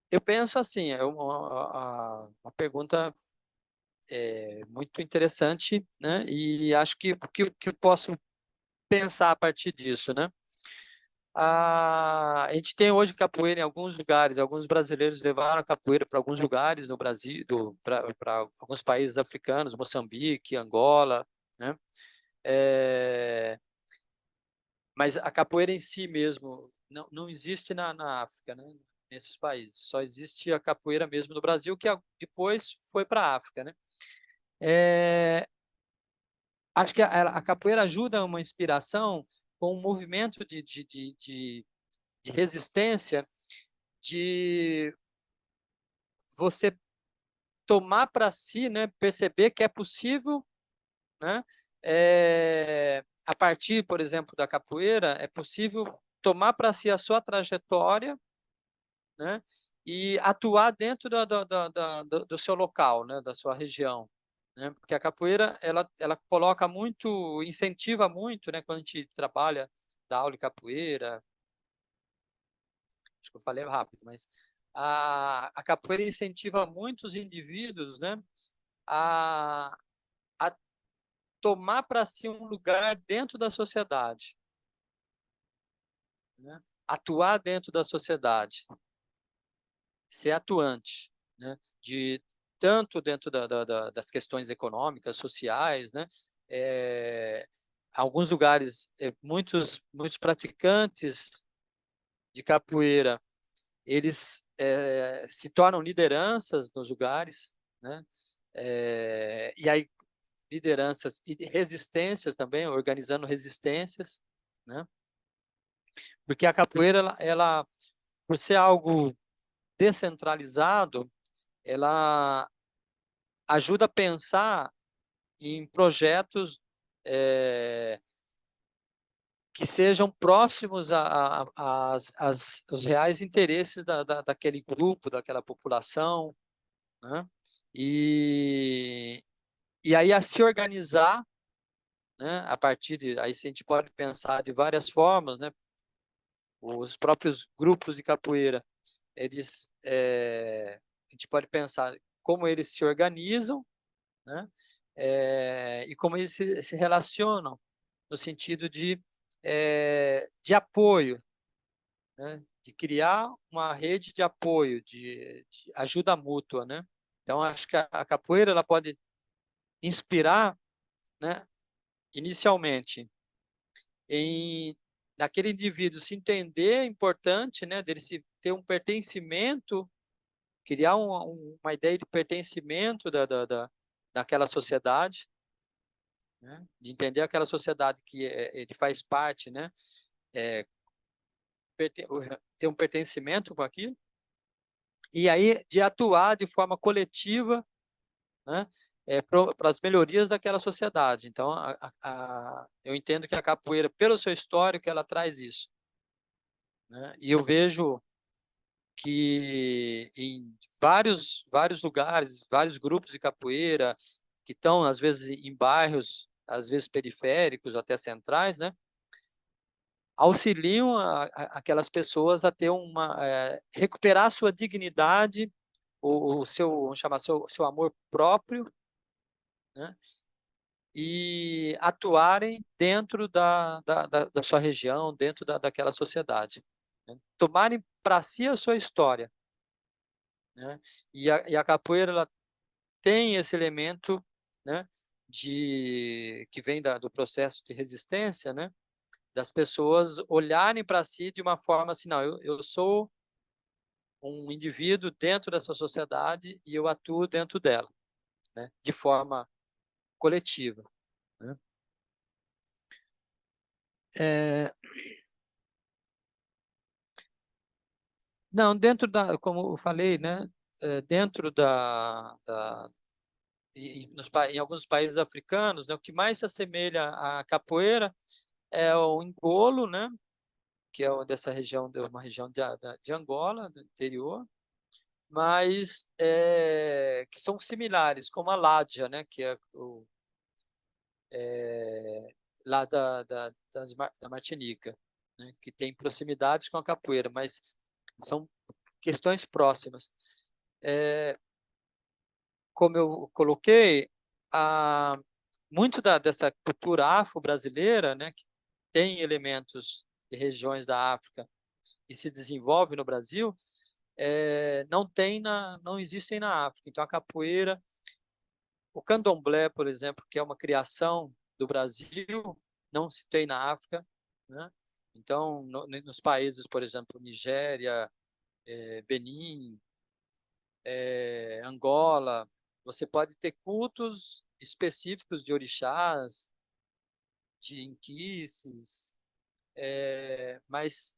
Eu penso assim, é uma pergunta muito interessante, né? E acho que eu posso pensar a partir disso, né? A gente tem hoje capoeira em alguns lugares, alguns brasileiros levaram a capoeira para alguns lugares no Brasil, para alguns países africanos, Moçambique, Angola, né? É, mas a capoeira em si mesmo não existe na África, né? Nesses países. Só existe a capoeira mesmo no Brasil, que depois foi para a África, né? É, acho que a capoeira ajuda uma inspiração com um movimento de resistência, de você tomar para si, né, perceber que é possível, né, a partir, por exemplo, da capoeira, é possível tomar para si a sua trajetória, né, e atuar dentro do seu local, né, da sua região, né, porque a capoeira ela coloca muito, incentiva muito, né, quando a gente trabalha da aula de capoeira, acho que eu falei rápido, mas a capoeira incentiva muitos indivíduos, né, a, a tomar para si um lugar dentro da sociedade, né? Atuar dentro da sociedade, ser atuante, né? Tanto dentro das questões econômicas, sociais, né? Alguns lugares, muitos praticantes de capoeira, eles se tornam lideranças nos lugares, né? E aí lideranças e resistências também, organizando resistências, né? Porque a capoeira, por ser algo descentralizado, ela ajuda a pensar em projetos que sejam próximos aos reais interesses daquele grupo, daquela população, né? E aí a se organizar, né? A partir de aí a gente pode pensar de várias formas, né? Os próprios grupos de capoeira, eles a gente pode pensar como eles se organizam, né? E como eles se relacionam no sentido de apoio, né? De criar uma rede de apoio, de ajuda mútua, né? Então acho que a capoeira ela pode inspirar, né? Inicialmente naquele indivíduo se entender é importante, né? Dele se ter um pertencimento, criar uma ideia de pertencimento daquela sociedade, né? De entender aquela sociedade que ele faz parte, né? É, ter um pertencimento com aquilo, e aí de atuar de forma coletiva, né? Para as melhorias daquela sociedade. Então, eu entendo que a capoeira, pelo seu histórico, ela traz isso, né? E eu vejo que em vários lugares, vários grupos de capoeira que estão às vezes em bairros, às vezes periféricos, até centrais, né? Auxiliam aquelas pessoas a ter recuperar a sua dignidade, o seu, vamos chamar, seu amor próprio, né? E atuarem dentro da sua região, dentro daquela sociedade, né? Tomarem para si a sua história, né? E a capoeira ela tem esse elemento, né? Que vem do processo de resistência, né? Das pessoas olharem para si de uma forma assim, não, eu sou um indivíduo dentro dessa sociedade e eu atuo dentro dela, né? De forma coletiva, né? É, não, dentro como eu falei, né? Dentro em alguns países africanos, né? O que mais se assemelha à capoeira é o engolo, né? Que é dessa região, de uma região de Angola, do interior, mas que são similares, como a ládia, né? Que é lá da Martinica, né? Que tem proximidades com a capoeira, mas são questões próximas. Como eu coloquei, muito dessa cultura afro-brasileira, né? Que tem elementos de regiões da África e se desenvolve no Brasil, não existem na África. Então, a capoeira, o candomblé, por exemplo, que é uma criação do Brasil, não se tem na África, né? Então, nos países, por exemplo, Nigéria, Benin, Angola, você pode ter cultos específicos de orixás, de inquices, mas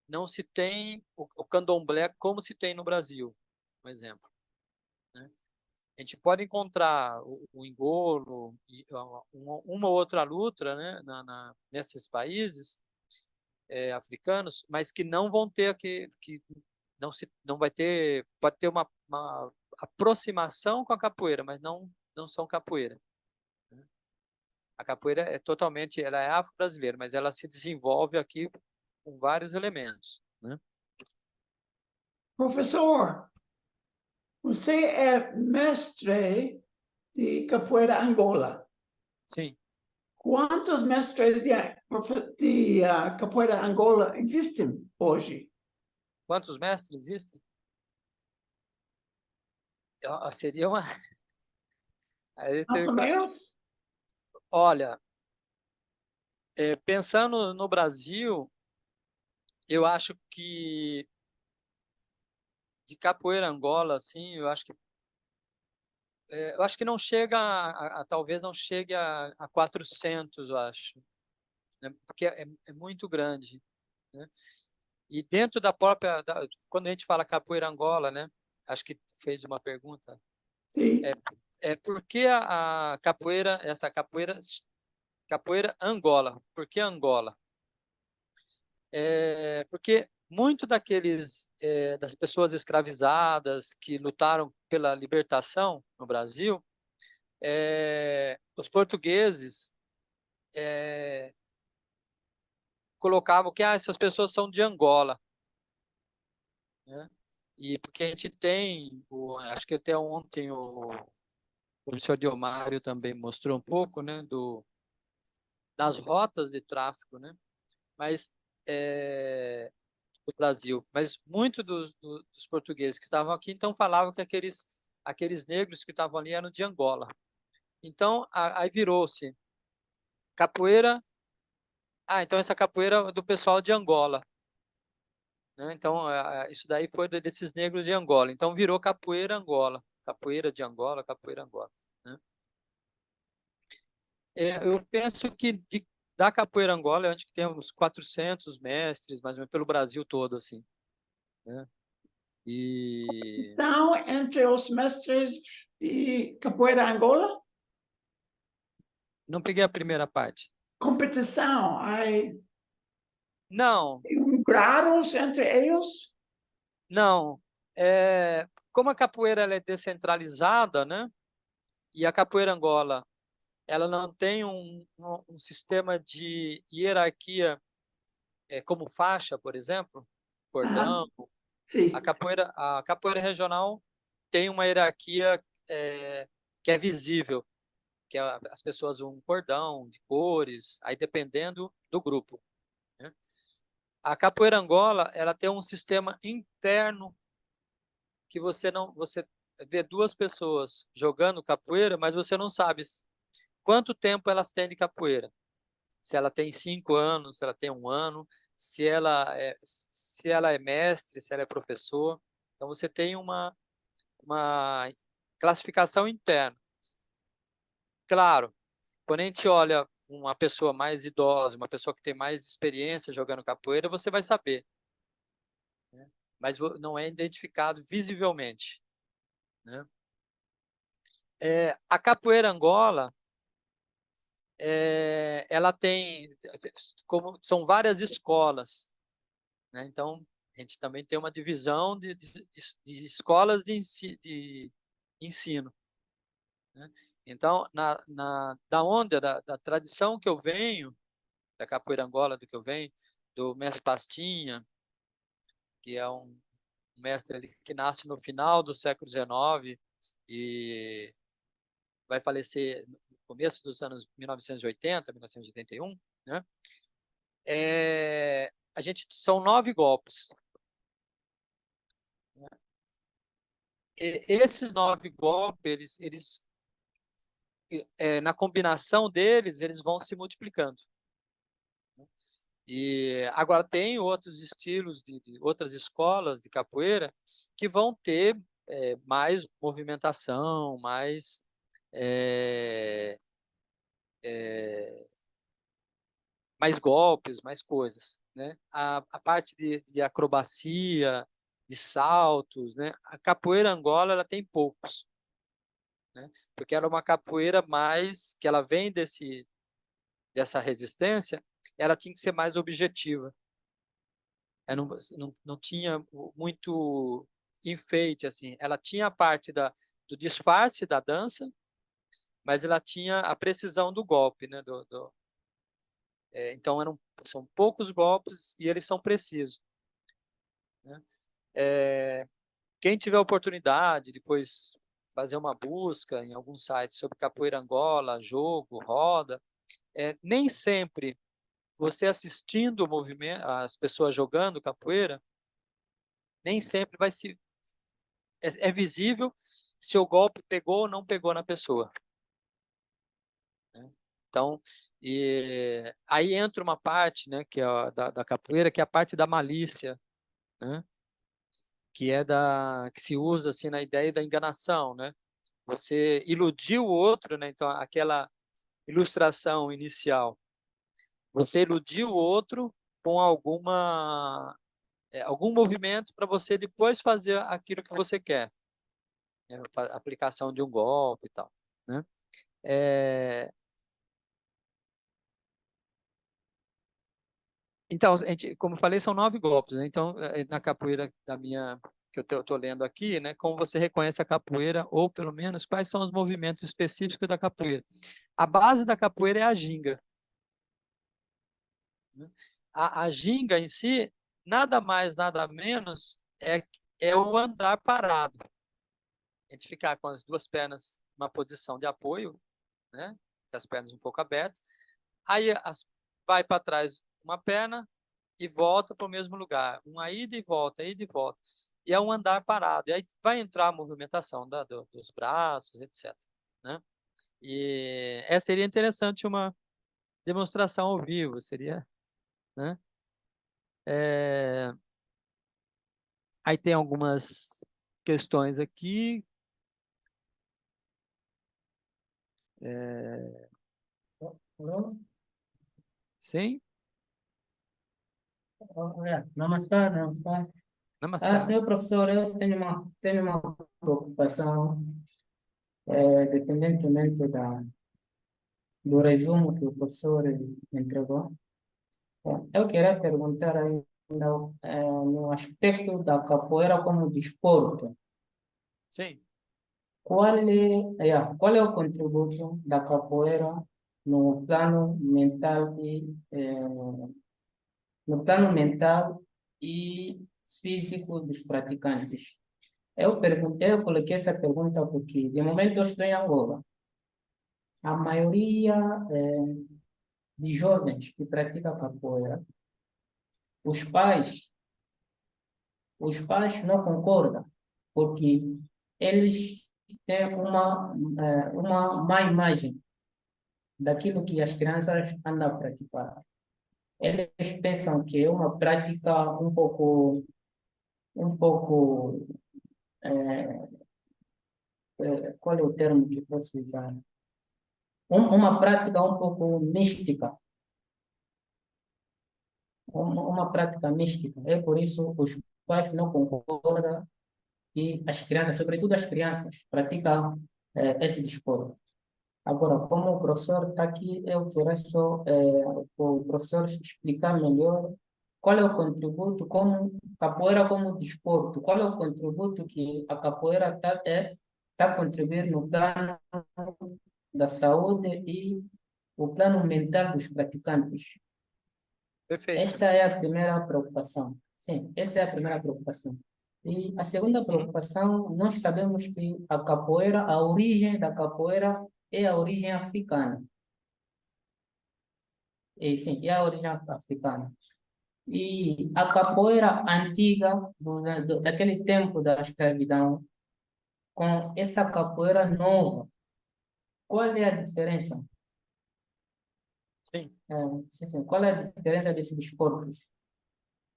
não se tem o candomblé como se tem no Brasil, por exemplo, né? A gente pode encontrar o engolo e uma ou outra luta, né, nesses países africanos, mas que não vão ter que não vai ter, pode ter uma aproximação com a capoeira, mas não são capoeira, né? A capoeira ela é afro-brasileira, mas ela se desenvolve aqui com vários elementos, né? Professor, você é mestre de capoeira Angola. Sim. Quantos mestres de capoeira Angola existem hoje? Quantos mestres existem? Seria uma. Mais ou menos? Olha, pensando no Brasil, eu acho que de capoeira Angola, assim, eu acho que não chega talvez não chegue a 400, eu acho, né? Porque é muito grande, né? E dentro quando a gente fala capoeira Angola, né? Acho que fez uma pergunta. Sim. Por que a capoeira Angola? Por que Angola? Porque muito das pessoas escravizadas que lutaram pela libertação no Brasil, os portugueses colocavam que essas pessoas são de Angola, né? E porque a gente tem, acho que até ontem o professor Diomário também mostrou um pouco, né, das rotas de tráfico, né? Mas do Brasil, mas muitos dos portugueses que estavam aqui então falavam que aqueles negros que estavam ali eram de Angola. Então aí virou-se capoeira. Então essa capoeira é do pessoal de Angola, né? Então isso daí foi desses negros de Angola. Então virou capoeira Angola, capoeira de Angola, capoeira Angola, né? Eu penso que da capoeira Angola, é onde que tem uns 400 mestres, mais ou menos, pelo Brasil todo, assim, né? E Estão entre os mestres de capoeira Angola? não peguei a primeira parte. Competição, aí Não, graus entre eles? não. Como a capoeira ela é descentralizada, né? E a capoeira Angola, ela não tem um sistema de hierarquia como faixa, por exemplo, Aham, cordão. sim. A capoeira regional tem uma hierarquia que é visível, que as pessoas usam um cordão de cores, aí dependendo do grupo, né? A capoeira Angola, ela tem um sistema interno que você vê duas pessoas jogando capoeira, mas você não sabe quanto tempo elas têm de capoeira. Se ela tem 5 anos, se ela tem 1 ano, se ela é mestre, se ela é professor. Então você tem uma classificação interna. Claro, quando a gente olha uma pessoa mais idosa, uma pessoa que tem mais experiência jogando capoeira, você vai saber, né? Mas não é identificado visivelmente, né? A capoeira Angola, ela tem, como são várias escolas, né? Então a gente também tem uma divisão de escolas de ensino, né? Então, da onda, da tradição que eu venho, da capoeira Angola, do que eu venho, do mestre Pastinha, que é um mestre ali que nasce no final do século XIX e vai falecer no começo dos anos 1980, 1981, né? A gente são 9 golpes. Né? Esses 9 golpes, na combinação deles, eles vão se multiplicando. E agora tem outros estilos de outras escolas de capoeira que vão ter mais movimentação, é, é, mais golpes, mais coisas, né? A parte de acrobacia, de saltos, né? A capoeira Angola ela tem poucos, né? Porque ela é uma capoeira mais que ela vem dessa resistência, ela tinha que ser mais objetiva. Ela não tinha muito enfeite assim. Ela tinha a parte do disfarce da dança, mas ela tinha a precisão do golpe, né? Então são poucos golpes e eles são precisos, né? Quem tiver oportunidade, depois fazer uma busca em algum site sobre capoeira Angola, jogo, roda, nem sempre você assistindo o movimento, as pessoas jogando capoeira, nem sempre é visível se o golpe pegou ou não pegou na pessoa, né? Então, aí entra uma parte, né, que é da capoeira, que é a parte da malícia, né? Que se usa assim na ideia da enganação, né? Você iludiu o outro, né? Então, aquela ilustração inicial, você iludiu o outro com algum movimento para você depois fazer aquilo que você quer, né? A aplicação de um golpe e tal, né? É, Então, como eu falei, são 9 golpes, né? Então, na capoeira que eu estou lendo aqui, né? Como você reconhece a capoeira, ou pelo menos quais são os movimentos específicos da capoeira. A base da capoeira é a ginga, né? A ginga em si, nada mais, nada menos, é o andar parado. A gente ficar com as duas pernas numa posição de apoio, né? Com as pernas um pouco abertas. Aí vai para trás uma perna e volta para o mesmo lugar. Uma ida e volta, ida e volta. E é um andar parado. E aí vai entrar a movimentação dos braços, etc. Né? E essa seria interessante uma demonstração ao vivo, seria, né? É, aí tem algumas questões aqui. É, Hello? sim, Namaskar, namaskar. namaskar. Senhor professor, eu tenho uma preocupação, dependentemente do resumo que o professor entregou. Eu queria perguntar ainda, no aspecto da capoeira como desporto, Sim, qual é o contributo da capoeira no plano mental no plano mental e físico dos praticantes? Eu coloquei essa pergunta porque, de momento, eu estou em Angola. A maioria de jovens que praticam capoeira, os pais, os pais não concordam, porque eles têm uma má imagem daquilo que as crianças andam a praticar. Eles pensam que é uma prática um pouco, qual é o termo que posso usar? Uma prática um pouco mística, uma prática mística. É por isso que os pais não concordam que as crianças, sobretudo as crianças, praticam esse desporto. Agora, como o professor está aqui, eu queria só o professor explicar melhor qual é o contributo como capoeira como desporto, qual é o contributo que a capoeira tá contribuindo no plano da saúde e o plano mental dos praticantes. perfeito. Esta é a primeira preocupação. Sim, essa é a primeira preocupação. E a segunda Uhum, preocupação, nós sabemos que a capoeira, a origem da capoeira é a origem africana. E, sim, é a origem africana. E a capoeira antiga, daquele tempo da escravidão, com essa capoeira nova, qual é a diferença? sim, Sim, sim, qual é a diferença desses desportos?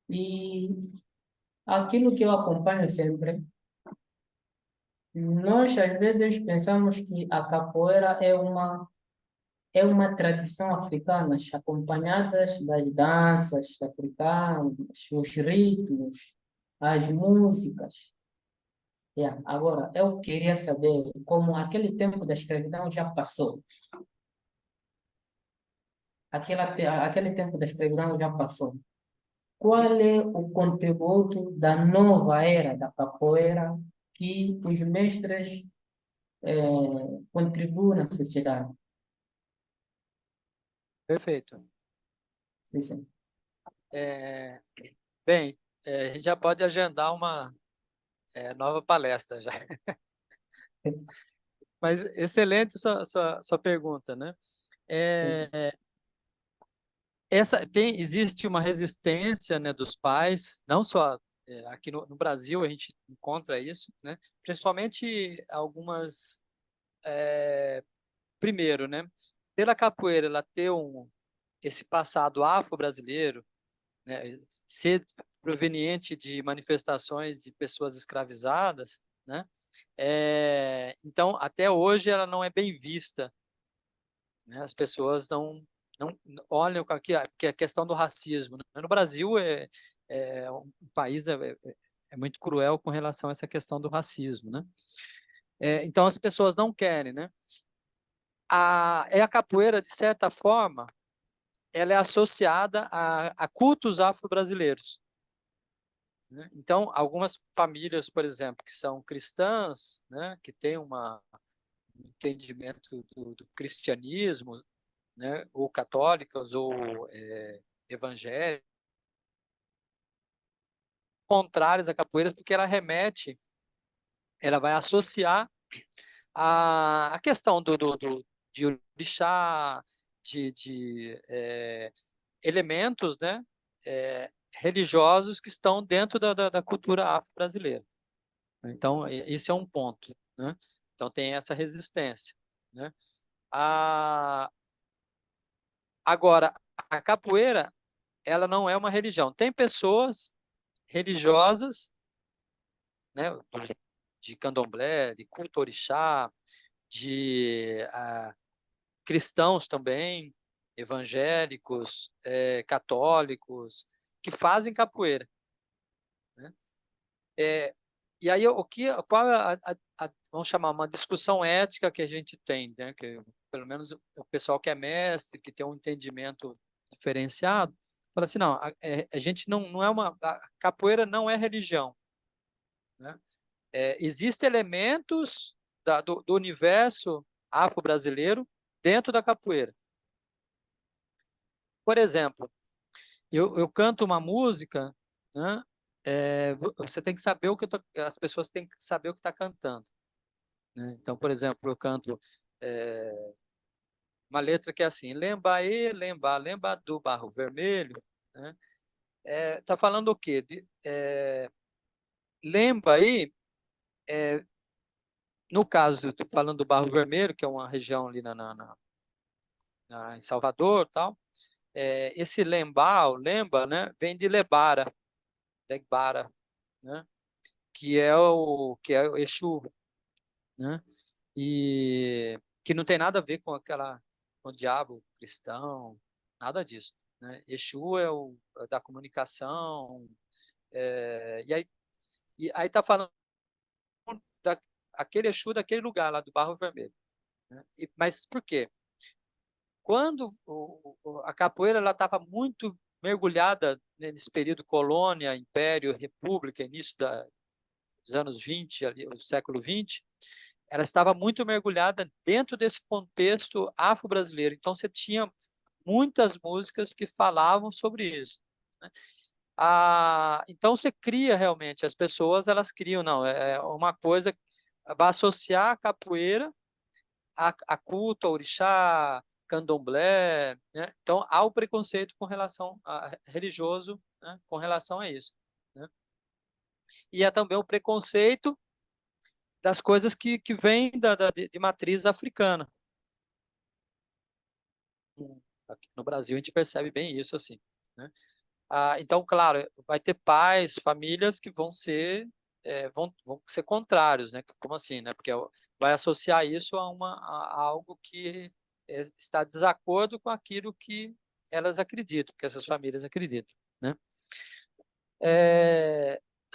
E aquilo que eu acompanho sempre, nós às vezes pensamos que a capoeira é uma tradição africana, acompanhadas das danças africanas, os ritmos, as músicas. Yeah. Agora, eu queria saber como aquele tempo da escravidão já passou. Aquele tempo da escravidão já passou. Qual uhum, é o contributo da nova era da capoeira que os mestres contribuem na sociedade? perfeito. Sim, sim. É, bem, a gente já pode agendar uma nova palestra já. Mas excelente sua pergunta, né? Sim, sim. É, existe uma resistência, né, dos pais, não só aqui no Brasil a gente encontra isso, né? Principalmente algumas, primeiro, né? Pela capoeira ela ter esse passado afro-brasileiro, né? Ser proveniente de manifestações de pessoas escravizadas, né? Então, até hoje ela não é bem vista, né? As pessoas não olham aqui, que é a questão do racismo, né? No Brasil um país é muito cruel com relação a essa questão do racismo, né? Então as pessoas não querem, né? A capoeira, de certa forma, ela é associada a cultos afro-brasileiros, né? Então, algumas famílias, por exemplo, que são cristãs, né, que têm um entendimento do cristianismo, né, ou católicas, ou evangélicas, contrárias à capoeira, porque ela vai associar a questão de orixá, de elementos, né, religiosos que estão dentro da cultura afro-brasileira. Então, esse é um ponto, né? Então, tem essa resistência, né? Agora, a capoeira, ela não é uma religião. Tem pessoas religiosas, né, de candomblé, de culto orixá, de cristãos também, evangélicos, católicos, que fazem capoeira, né? E aí, qual é vamos chamar, uma discussão ética que a gente tem, né? Que, pelo menos o pessoal que é mestre, que tem um entendimento diferenciado, fala assim, não, a gente não é a capoeira não é religião, né? Existem elementos do universo afro-brasileiro dentro da capoeira. Por exemplo, eu canto uma música, né? Você tem que saber as pessoas têm que saber o que está cantando, né? Então, por exemplo, eu canto uma letra que é assim: lembra do barro vermelho, né? Tá falando o quê? Lembra aí, no caso, tô falando do Barro Vermelho, que é uma região ali em Salvador, tal. Esse lembra, né, vem de legbara, né, que é o Exu, né, e que não tem nada a ver com o diabo cristão, nada disso, né? Exu é da comunicação, e aí tá falando aquele Exu daquele lugar lá do Barro Vermelho, né? Mas por quê? Quando a capoeira ela estava muito mergulhada nesse período colônia, império, república, início dos anos 20, ali, do século 20, ela estava muito mergulhada dentro desse contexto afro-brasileiro. Então, você tinha muitas músicas que falavam sobre isso, né? Então, você cria realmente, as pessoas elas criam, não, é uma coisa que vai associar a capoeira a culto, a orixá, candomblé, né? Então, há o preconceito com relação a religioso, né, com relação a isso, né? E há também o preconceito das coisas que vêm de matriz africana. Aqui no Brasil a gente percebe bem isso, assim, né? Então, claro, vai ter pais, famílias que vão ser contrários, né? Como assim, né? Porque vai associar isso a algo que está em desacordo com aquilo que elas acreditam, que essas famílias acreditam, né?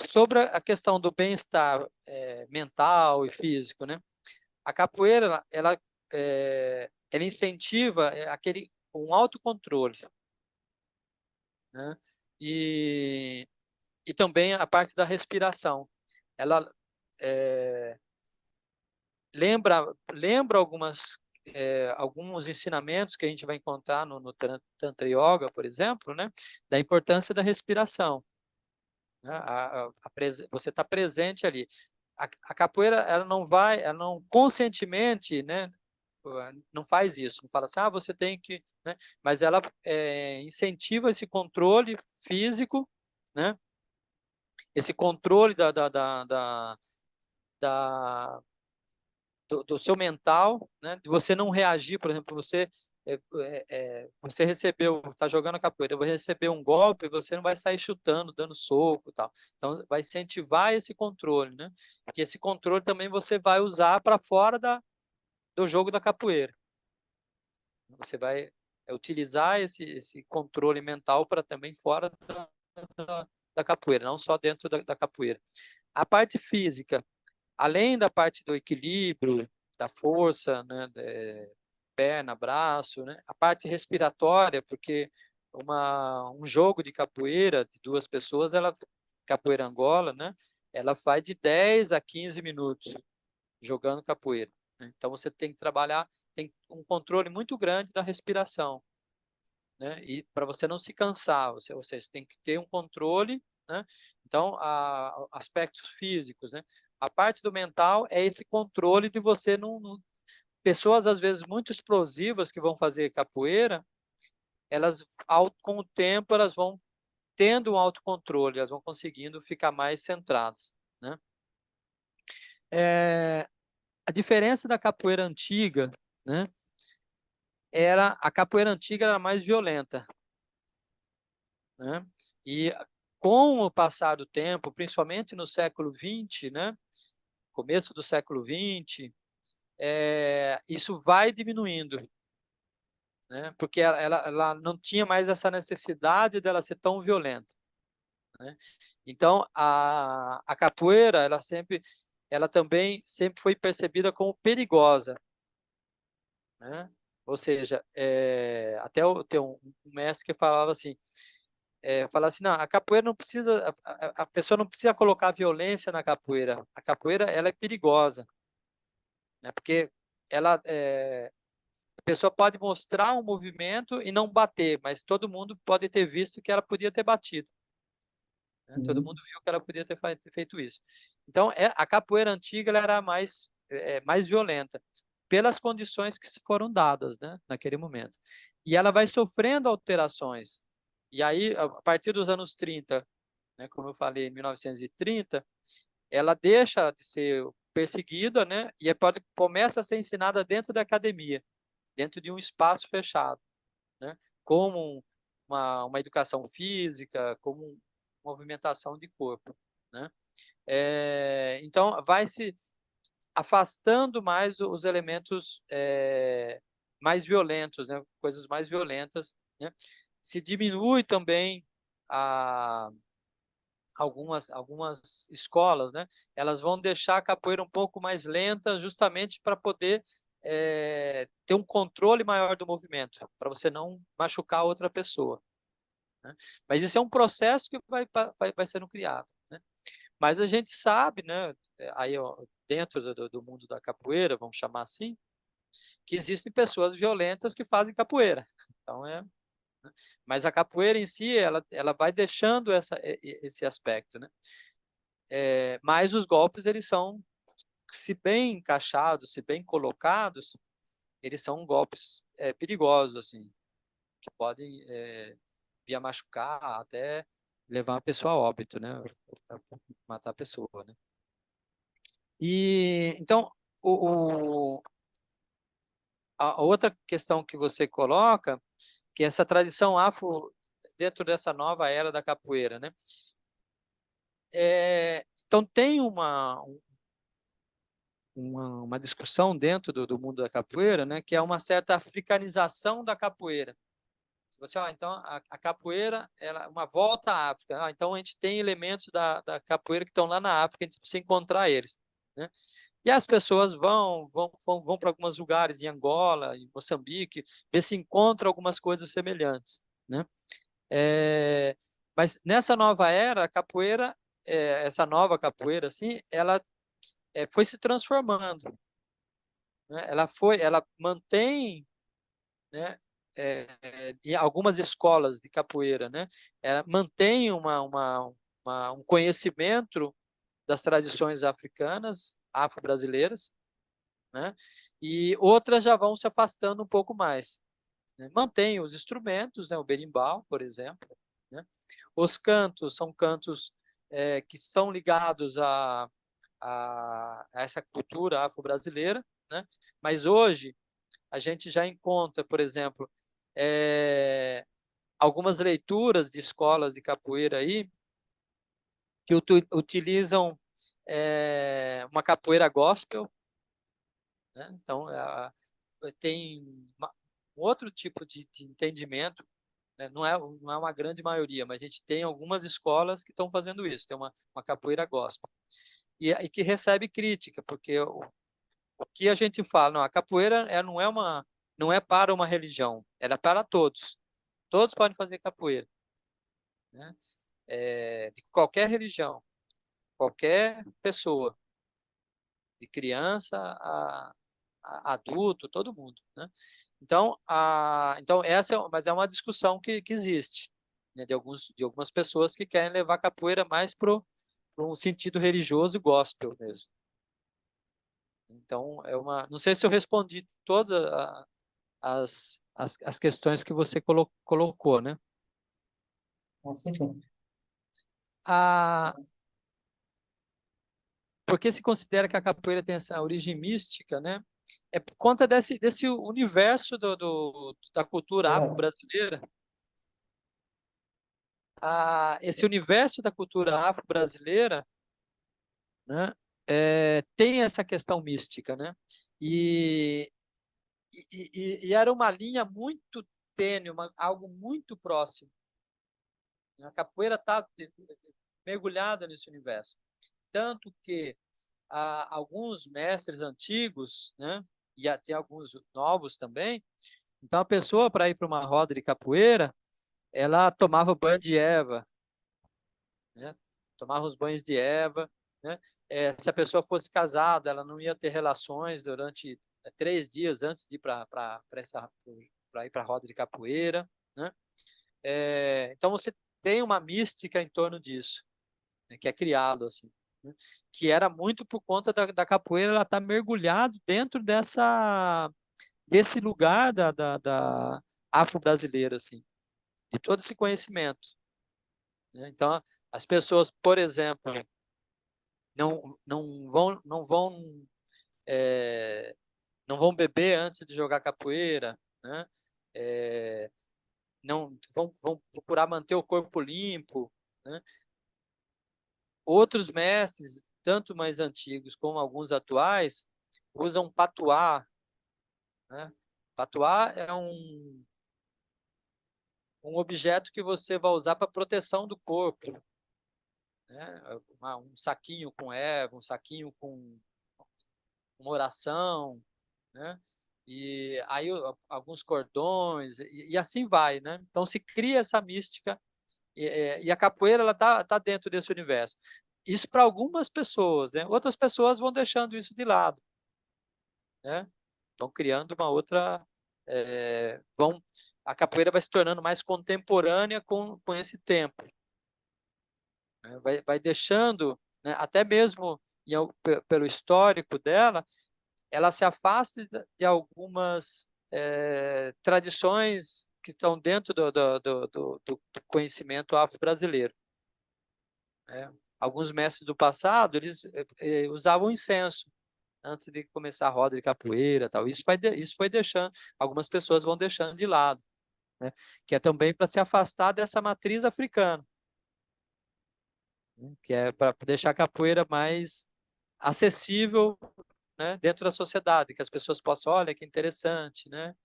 Sobre a questão do bem-estar mental e físico, né? A capoeira, ela incentiva um autocontrole, né? E também a parte da respiração. Ela lembra alguns ensinamentos que a gente vai encontrar no Tantra Yoga, por exemplo, né? Da importância da respiração, né? Você está presente ali. A capoeira, ela não conscientemente, né? Não faz isso, não fala assim, você tem que, né? Mas ela incentiva esse controle físico, né? Esse controle do seu mental, né? De você não reagir, por exemplo, você está jogando a capoeira, você receber um golpe, você não vai sair chutando, dando soco, tal. Então, vai incentivar esse controle, né? Porque esse controle também você vai usar para fora do jogo da capoeira. Você vai utilizar esse controle mental para também fora da capoeira, não só dentro da capoeira. A parte física, além da parte do equilíbrio, da força, né, perna, braço, né? A parte respiratória, porque um jogo de capoeira de 2 pessoas, capoeira Angola, né? Ela vai de 10 a 15 minutos jogando capoeira, né? Então você tem que trabalhar, tem um controle muito grande da respiração, né? E para você não se cansar, você tem que ter um controle, né? Então, aspectos físicos, né? A parte do mental é esse controle de você pessoas às vezes muito explosivas que vão fazer capoeira, elas com o tempo elas vão tendo um autocontrole, elas vão conseguindo ficar mais centradas, né? A diferença da capoeira antiga, né? A capoeira antiga era mais violenta, né? E com o passar do tempo, principalmente no século XX, né? Começo do século XX, isso vai diminuindo, né? Porque ela não tinha mais essa necessidade dela ser tão violenta, né? Então, a capoeira, ela também sempre foi percebida como perigosa, né? Ou seja, até tem um mestre que falava assim, não, a capoeira não precisa, a pessoa não precisa colocar violência na capoeira. A capoeira, ela é perigosa, né? Porque a pessoa pode mostrar um movimento e não bater, mas todo mundo pode ter visto que ela podia ter batido, né? Todo mundo viu que ela podia ter feito isso. Então, a capoeira antiga ela era mais violenta, pelas condições que se foram dadas, né, naquele momento. E ela vai sofrendo alterações. E aí, a partir dos anos 30, né, como eu falei, em 1930, ela deixa de ser perseguida, né, e começa a ser ensinada dentro da academia, dentro de um espaço fechado, né, como uma educação física, como movimentação de corpo, né? Então, vai se afastando mais os elementos mais violentos, né? Coisas mais violentas, né? Se diminui também algumas escolas, né? Elas vão deixar a capoeira um pouco mais lenta, justamente para poder ter um controle maior do movimento, para você não machucar outra pessoa, né? Mas isso é um processo que vai sendo criado, né? Mas a gente sabe, né? Aí, ó, dentro do mundo da capoeira, vamos chamar assim, que existem pessoas violentas que fazem capoeira. Então, né? Mas a capoeira em si, ela vai deixando esse aspecto, né? Mas os golpes, eles são, se bem encaixados, se bem colocados, eles são golpes perigosos, assim, que podem vir a machucar, até levar a pessoa a óbito, né? Matar a pessoa, né? E, então, a outra questão que você coloca, que é essa tradição afro dentro dessa nova era da capoeira, né? Então tem uma discussão dentro do mundo da capoeira, né? Que é uma certa africanização da capoeira. Se você, então a capoeira, ela uma volta à África. Então a gente tem elementos da capoeira que estão lá na África, a gente precisa encontrar eles, né? E as pessoas vão para alguns lugares, em Angola, em Moçambique, ver se encontram algumas coisas semelhantes, né? Mas nessa nova era, a capoeira, essa nova capoeira, assim, ela foi se transformando, né? Ela mantém, né? Em algumas escolas de capoeira, né? Ela mantém um conhecimento das tradições africanas, afro-brasileiras, né? E outras já vão se afastando um pouco mais, né? Mantém os instrumentos, né? O berimbau, por exemplo, né? Os cantos são cantos que são ligados a essa cultura afro-brasileira, né? Mas hoje a gente já encontra, por exemplo, algumas leituras de escolas de capoeira aí que utilizam uma capoeira gospel, né? Então, tem um outro tipo de entendimento, né? Não é uma grande maioria, mas a gente tem algumas escolas que estão fazendo isso, tem uma capoeira gospel. E que recebe crítica, porque o que a gente fala, não, a capoeira não é uma não é para uma religião, ela é para todos. Todos podem fazer capoeira, né? De qualquer religião, qualquer pessoa, de criança a adulto, todo mundo, né? Então, mas é uma discussão que existe, né, de algumas pessoas que querem levar a capoeira mais para um sentido religioso e gospel mesmo. Então, não sei se eu respondi todas as questões que você colocou, né? Sim, sim. Por que se considera que a capoeira tem essa origem mística, né? É por conta desse universo da cultura Claro. afro-brasileira. Esse universo da cultura afro-brasileira, né, tem essa questão mística, né? E era uma linha muito tênue, algo muito próximo. A capoeira está mergulhada nesse universo. Tanto que alguns mestres antigos, né, e até alguns novos também, então a pessoa, para ir para uma roda de capoeira, ela tomava banho de Eva, né? Tomava os banhos de Eva, né? Se a pessoa fosse casada, ela não ia ter relações durante 3 dias antes de ir para ir para a roda de capoeira, né? Então você tem uma mística em torno disso, né, que é criado assim, né? Que era muito por conta da capoeira, ela está mergulhado dentro desse lugar da afro-brasileira, assim, de todo esse conhecimento, né? Então, as pessoas, por exemplo, não vão não vão beber antes de jogar capoeira, né? Não vão procurar manter o corpo limpo, né? Outros mestres, tanto mais antigos como alguns atuais, usam patuá, né? Patuá é um objeto que você vai usar para proteção do corpo, né? Um saquinho com erva, um saquinho com uma oração, né? E aí alguns cordões e assim vai, né? Então se cria essa mística e a capoeira ela tá dentro desse universo. Isso para algumas pessoas, né? Outras pessoas vão deixando isso de lado, né? Vão criando uma outra, a capoeira vai se tornando mais contemporânea com esse tempo, né? Vai deixando, né? Até mesmo pelo histórico dela, ela se afasta de algumas tradições que estão dentro do conhecimento afro-brasileiro, né? Alguns mestres do passado, eles usavam incenso antes de começar a roda de capoeira, tal. Isso foi deixando, algumas pessoas vão deixando de lado, né? Que é também para se afastar dessa matriz africana, né? Que é para deixar a capoeira mais acessível, né, dentro da sociedade, que as pessoas possam, olha que interessante, né?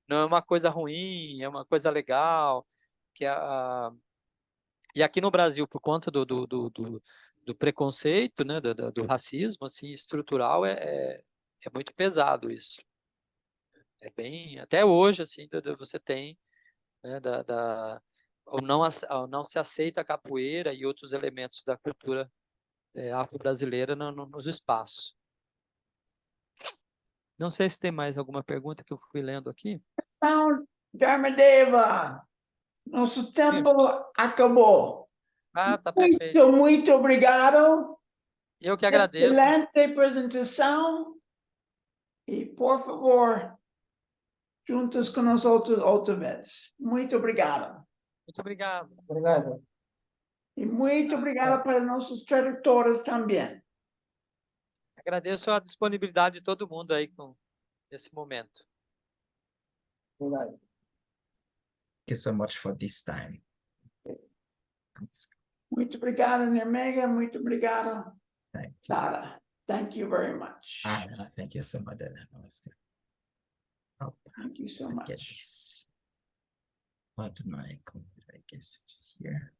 Não é uma coisa ruim, é uma coisa legal, que e aqui no Brasil, por conta do preconceito, né, do racismo, assim, estrutural, é muito pesado isso. É bem, até hoje, assim, você tem, né, ou não se aceita a capoeira e outros elementos da cultura afro-brasileira nos espaços. Não sei se tem mais alguma pergunta que eu fui lendo aqui. Então, Dharmadeva, nosso tempo acabou. Tá perfeito. Muito obrigado. Eu que agradeço. Excelente apresentação. E, por favor, juntos com nós outra vez. Muito obrigado. Muito obrigado. Obrigado. E muito obrigado para nossos tradutores também. Agradeço a disponibilidade de todo mundo aí nesse momento. Obrigado. Thank you so much for this time. Muito obrigado, Nemega. Muito obrigado, Thank you. Dara. Thank you very much. Thank you so much. Oh, Thank you so I get much. this. What do I guess it's here?